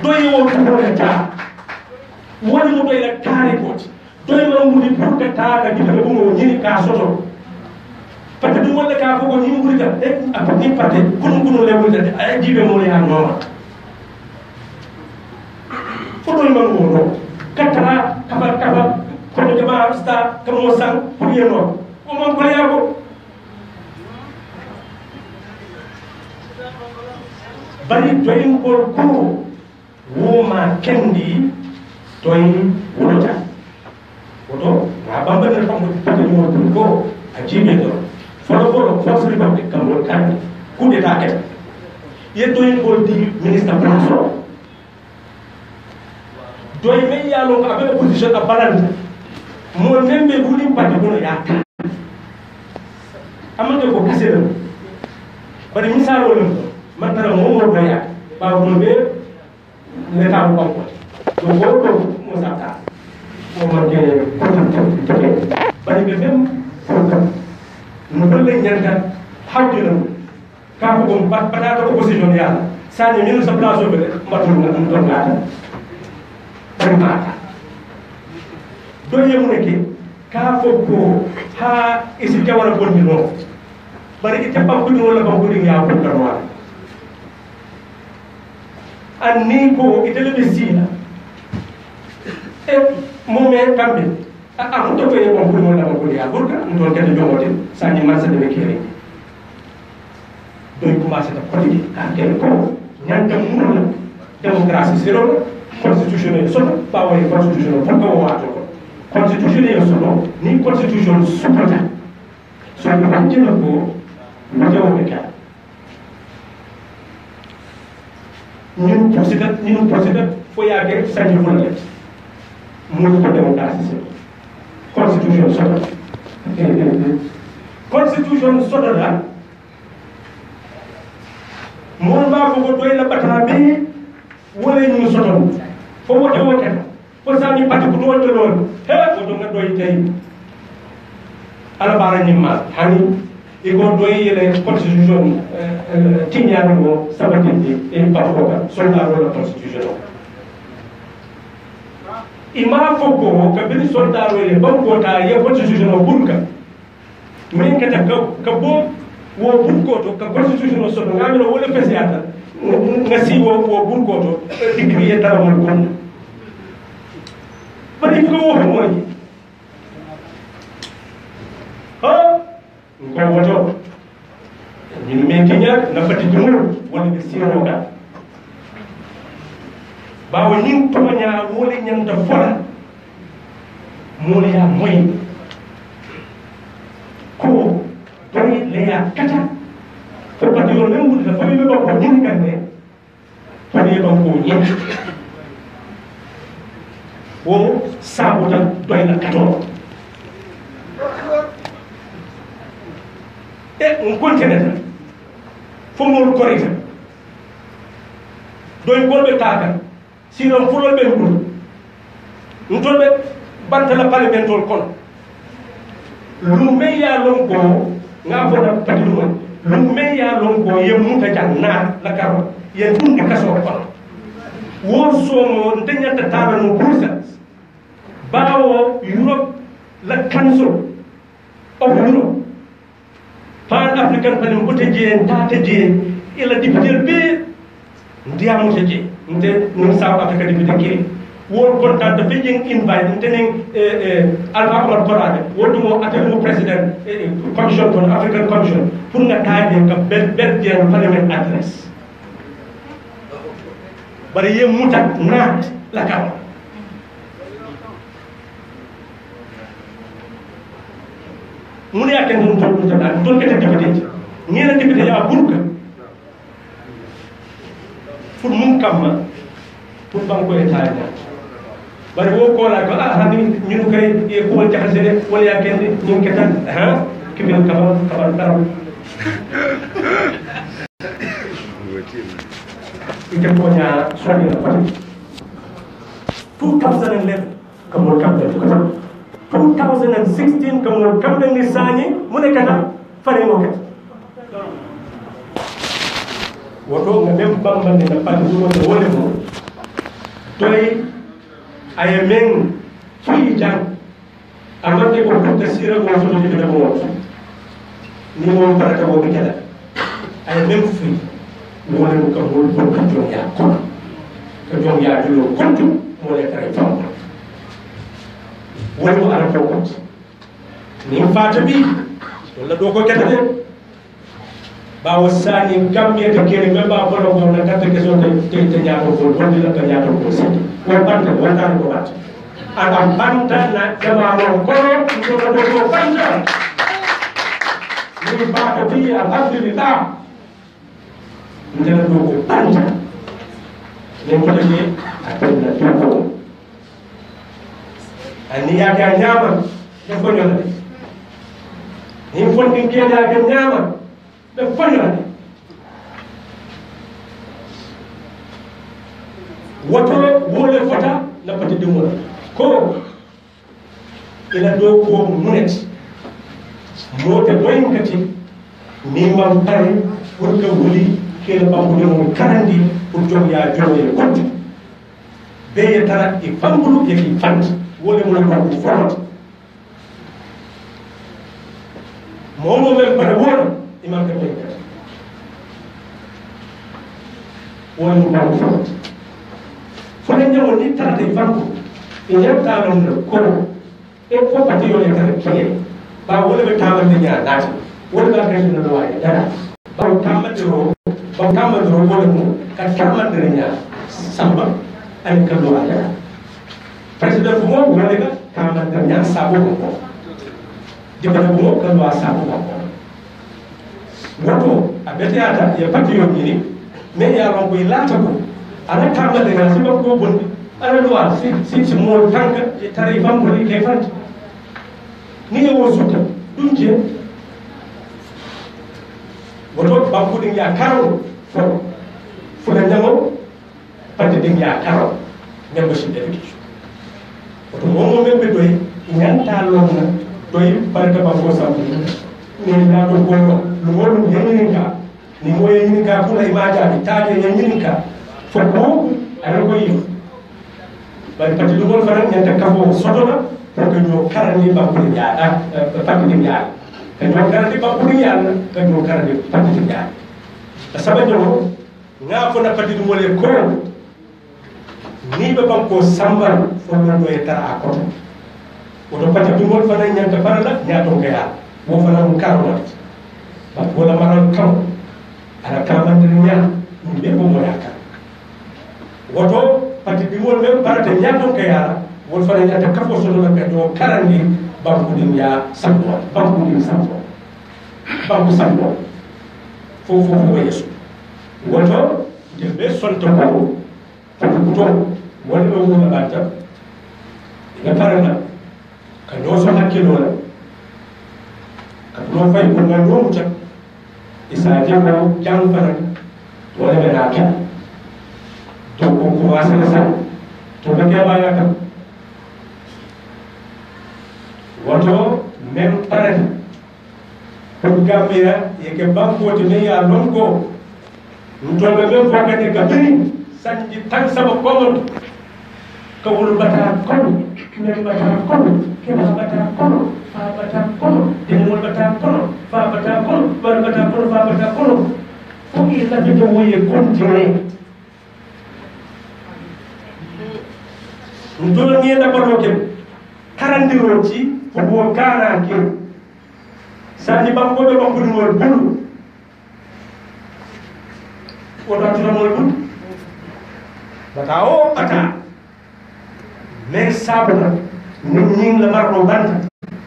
doyi wo tumoneta woni mo doyla taare gooti doy ma ngudi pour que taaka gita ɓe ɓumo ñini ka soto par ce que ɗum wonde ka fof ko ñim ɓurita e ni parte kono kono lewultade a jiiɓe mo ya nooma fo doy ma ngo no kattata kafa kono jama sta kamo sang pour yeno o man koleya ko bari doyngol ko woma kendi toy wulota woto nga bambane fambo pata ñoo pour ko a jibe do folo force republique kam won kan coup d'état ket yettoy ko di ministre François doy men yalo ko abe position a balance mo membe ruling party ko ya amande ko kisela bari misalo len man tara mo mo doya ba ko be l'état ko ko donc woto mo sata mo manke kontan bari be même kontan no dolle nyanga hawdira ka ko batata opposition ya sani min sa place be mbatul na dum don ngata bari mata doye mu neke ka ko ha isi jawara bonni no bari ite pam ko ni wala pam ko ni ya ko karwa anni ko itele be sila e momen kamɓe a hutto koye on ɓuri wonɗama goli ha ɓurka ɗum toon kede jogoten sañi marsade ɓe keeri doy commencé ta kotiki ha kene ko ñanta mumla démocratie zéro constitutionnel soto ɓawoye constitutionnel pour que o wato ko constitutionnel soto ni constitution sutota soɓe waccina ko watewoɓe ka ñun procédure fo yaake sañi fullet mun ko démocratie constitution soto constitution soto la mon ma ko doy la bata be wala ñu soto fo wote wote fo sani pati ko do lol he ko do nga doy tay ala bara ñimma hani e go doy yele constitution tiñano go sabatindi e pafoka soldado la constitution ima foko ka bini soldado ye bangota ye constitution o burka min kata ka bo wo burkoto ka constitution o soto ngamino wala fesiata ngasi wo burkoto digri ye tara mon kon bari ko wo moy ha ko woto min men tinya na fati dumur wala be siro ka bawo nin toña wole ñanta fola mole ya moy ko doy leya kata ko pati yo men wudi fa be ko ñin ganne fa be ko ñin wo sabuta doy la kato e on continue fo mo correct doy golbe taka sinon fulol ɓe ngol ntol ɓe bantala parlementol kono lume ya lon ko nga fona patrimoine lume ya lon ko ye muta jang na la karo ye dum kaso kono wo somo ndenyata taba no bursa bawo Europe la Council of Europe Pan African Panem Boteje Tata Je ila député be ndiamu je nte no South Africa député ke won contact de being invite ntenen Alpha Omar Korade wodu mo atel mo president commission for African Commission pour nga taaje ka bel parliament address bari ye mutat nat la kaw mun ya ken dum to tan don kete député ñena député ya burka pour mun kam pour banko état bari wo ko la ko hani ñun kay e ko wal jaxase de wala ya ken ñu ketan ha kibin kabar dara ite ko nya soni la pati 2011 kamol kambe ko 2016 kamol kambe ni sani mu ne kata fare mo ket woto nga dem bambande na pati mo wole mo toy aye men fi jang amande ko ko sira mo so de mo ni mo parata mo kala aye men fi mo le ko mo ko jom ya ko jom ya julo ko mo le kare fam wala mo ara ko ni fata bi wala do ko kete de ba wasani Gambia te kere me ba ko no na kata ke so te nyaako ko wonde la ka nyaako ko sedi ko banta wala ko banta ana banta na jama no ko ko banta ni ba ko bi alhamdulillah ndela do ko banta ne ko de atenda ko ani ya ga nyama ne ko nyama ni fondi ke ya ga nyama the final woto wole fota la pati de mo ko ila do ko munet mo te boyin kati ni mam pare pour que wuli ke la bambu de mo karandi pour jom ya jomé konti be ya tara e fambulu e ki fant wole mo la ko fot mo men pare wona imam ke kat won mo ko fot fo ne ñewon ni tarate fanko e ñanta non ko e ko pati yo le tan kiye ba wala be tamande nya nati wala ba kay no waye dara ba tamande ro wala mo ka tamande nya samba ay ka do ala president mo wala ka tamande nya sabo ko di ba mo ka do sabo ko woto abete ata ya pati yo ni me ya ron ko ilata ko ana tamande nya siba ko bondi ana do si mo tanka e tari fam ko ke fanti ni wo suta dunje woto banku din ya karo fo la nyamo pati din ya karo membership education woto mo membe doy nyanta lonna doy parata ba ko sa ni na do ko lu wonu yeninka ni mo yeninka kula imaja bi taje yeninka fo ko ala ko yi bari pati lu wol faran nyanta kafo sotona pour que ñoo karani banku ya pati din ya que ñoo karani banku din ya que ñoo karani pati din ya sababu nga fo na pati dum wole ko ni be banko samba fo na do etara ko oto pati dum wol fa na nyanta farala nyaato ngaya mo fa na mu karwa ba wala maral kam ala kamande nya ni be ko mo yakka woto pati dum wol même parata nyaato ngaya wol fa na nyata kafo so la do karani banku din ya sambo banku din sambo banku sambo fo yesu woto de be sonto ko pati buto wala do wala bata ina parana ka do so hakkilo la ka do fay ko ngal do muta isa jamo jang fana wala be na ka to ko wasa sa to be ke baya ka woto même parana pour Gambia yeke banko te ne ya lon ko ntolbe men fo kadi ka biri sanji tan saba komon ko wul bata kon kine bata kono keba bata kono fa bata kono demol bata kono fa bata kono bar bata kono fa bata kono fo il la de moye continuer ndol ni da barno ke karandiro ci ko bo kana ke sani banko be banko ni wol bulu o da tuna mol bulu bata o bata mais sabuna nin la marno banta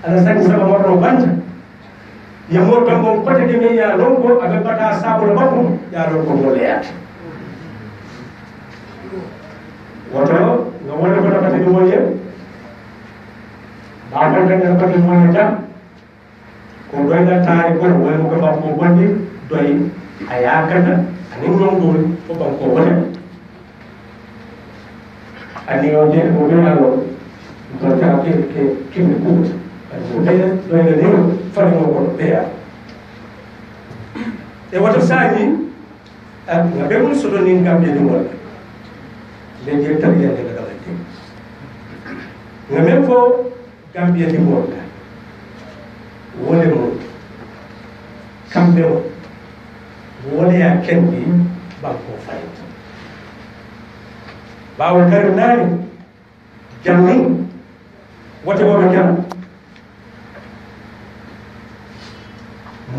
ala sangi sama marno banta ya mo tambo kote de me ya longo aga bata sabuna banko ya longo mo leat woto nga wala ko nakati mo ye ba ko ngene ko mo ye jam ko doy la tay ko wala mo ko ba ko bondi doy aya kana ani ñom dul ko ba ko wala ani o je ko be alo ko ta ke mi ko ko de doy la ne fa mo ko be ya e woto saani nga be mo so do ni ngam je ni wala lenje tariya de la dalati nga même fo Gambia di morta wole mo kambe wole ya kendi banko fayt bawo kar nani jammi wote wobe jam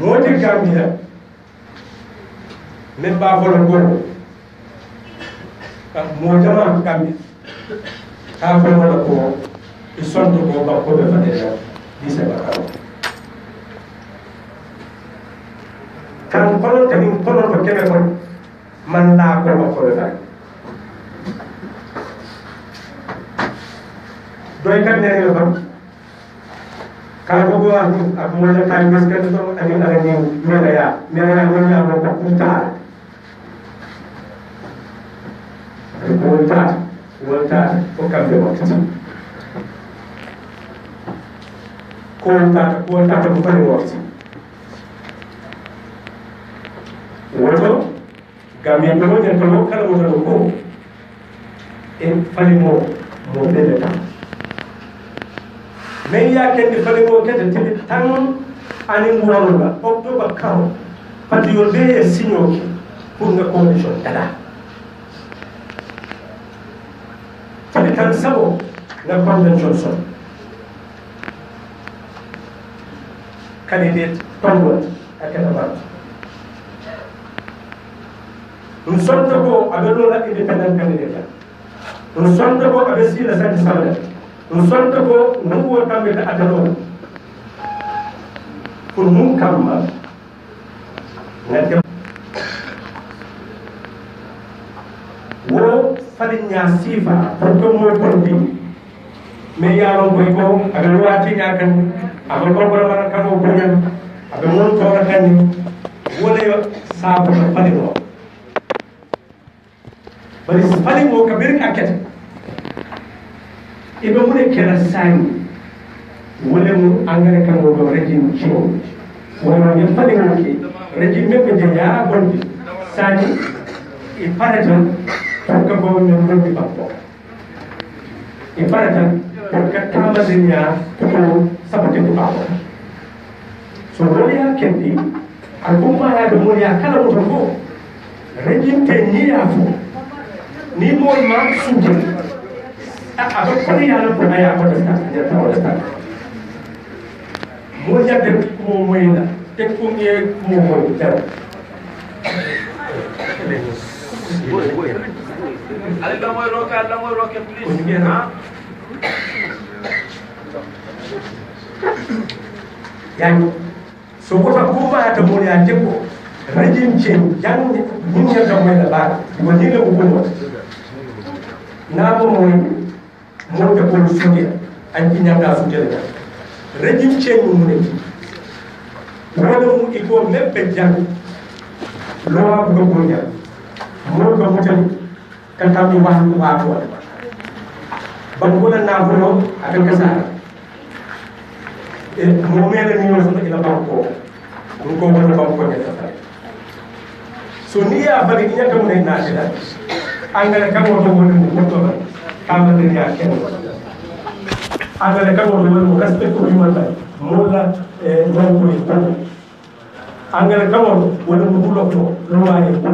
mode Gambia me ba folo goro mo jama Gambia ka fo wala ko isonto ko ba ko be fadela dise ba kan kono tan kono ko kebe ko man la ko ba ko be fay doy kan ne yo bam ka ko go ak mo la tay ngas kan to ani ala ni mela ya mo ko ko ta volta o cambio wakati volta ko fani wakati woto Gambia ko nyen ko kala mo ko en fani mo bele ta mais ya ken di fani mo kete tibi tan ani ngoro ba october kaw pati yo be signo pour nga condition dala tadi kan sabo na convention son candidate tongo akata ba un sonto ko abelo la independent candidate un sonto ko abesi la santi sala un sonto ko nuwo tambe ta adalo pour mun kamma ngate wo falinya sifa pour que mo porti mais yaro koy ko aga wati nyakan aga ko bara kan mo bunyan aga mon to kan ni wala yo sabu falino bari falino ka bir akete ibe mu ne kera sani wala mu angare kan mo do rejim ciwo wala yo falino ki rejim me ko jaya bondi sani e paraton porque vou me lembrar de papo e para tanto porque tama dinya tu sabate tu papo so rolia kendi alguma ya demonia kala mo ko rejim te ni afu ni mo ma suje aba ko ni ala ko aya ko ta ya ta wala ta mo ya de ko mo ina te ko nge ko mo ta Ale la moy roke please ha yani so ko ta kuma ta mo ya jeko rajin ce jan mun ya da mai da ba ko ni le ko na mo mo da ko suke an kin ya da su jere rajin ce mun ne wala mu iko mebbe jan lo wa ko ko ya mo ko mutani kan tam ni wax wa ko ban ko na ko akan kasara mo mele ni yo so ila ba ko ko wona ba ko ne ta so ni ya bari ni ya ko ne na sila angale kan wo ko woni mo ko ba kama ni ya ken angale ka mo do respect ko human right mo la no ko angale ka mo wala mo bulo ko lo waye ko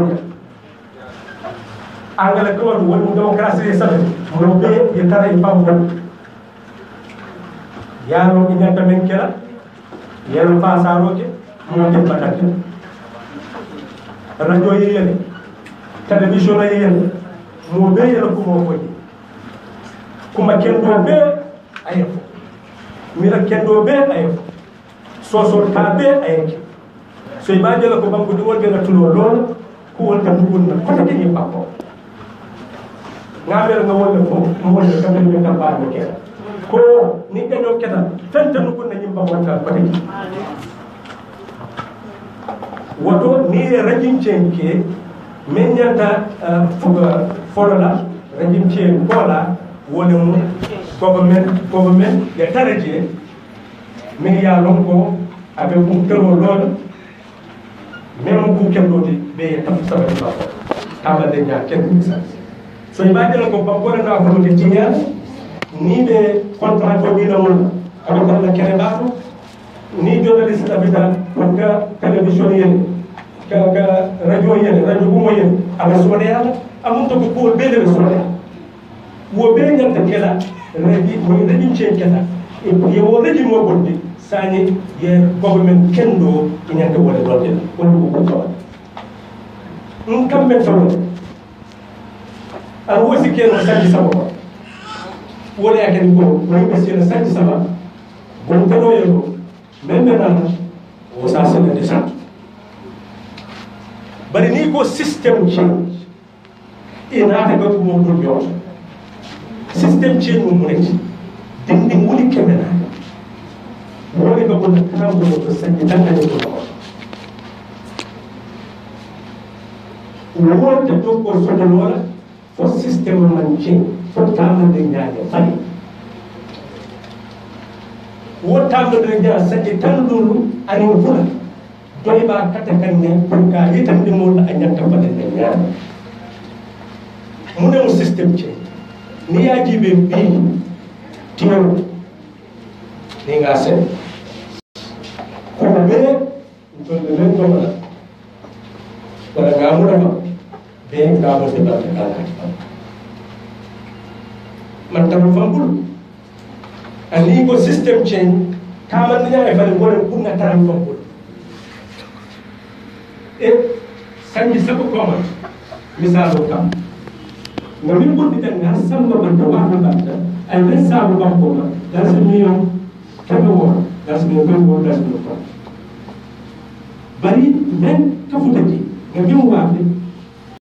angale ka mo wala mo démocratie sabe mo be ye tara e pam ko yaro ki nyanta men kala yaro pasaro ke mo ke patati radio yi yele télévision yi yele mo be yele ko mo ko kuma kendo be ayefo mira kendo be ayefo soso ta be ayeke so ibaje la ko bangu di wol gena tulo lol ko wol ta dubun na ko ta ni pako ngabe nga wol ko mo wol ka men ka ba ko ko ni ka no keta tanta nu ko na nyimba wata ko ni woto ni rajin cenke men nyanta folola rajin cen kola wole mu government ya taraje min ya lonko abe kum tero lol même ku kendo de be tam sabe ba taba de nya ken so ibaje ko ba ko na ko de tinya ni be contrat ko dina mon abe ko la kere ba ni journaliste abe da ka television yen ka radio yen radio bu mo yen abe so de yalla amun to ko be de so de wo be nyanta kela reji mo reji chen kela e wo reji mo bondi sani ye government kendo inyanta wala dolde wala ko ko kambe to a wosi keno sanji sabo wala yaken ko mo be sene sanji saba ko to yo membe na o sa sene de sa bari ni ko system change ina ta ko mo do yo system change mo nekk dindi wuli kemena woni ko bon kam do to sanni tan ay ko wonde to ko so do wala fo system man change fo tamande nyaade fani wo tamande nyaa sanni tan dulu ani fula doy ba kata kan ne pour ka yitam di mo la anyanta fa de nyaa mu ne mo system change ni ya jibe bi tiyo ni nga se ko be to le len to wala ga mu dafa be ga mo de ba ka man tam fambul ani ko system change ka man nya e fa le wala ku na taram fambul e sanni sabo ko ma misalo kam ngamin pun kita ngasam berdoa kepada ada sabu bangkoma dan semua kedua dan semua kedua dan semua bari men kafutaki ngamin wafi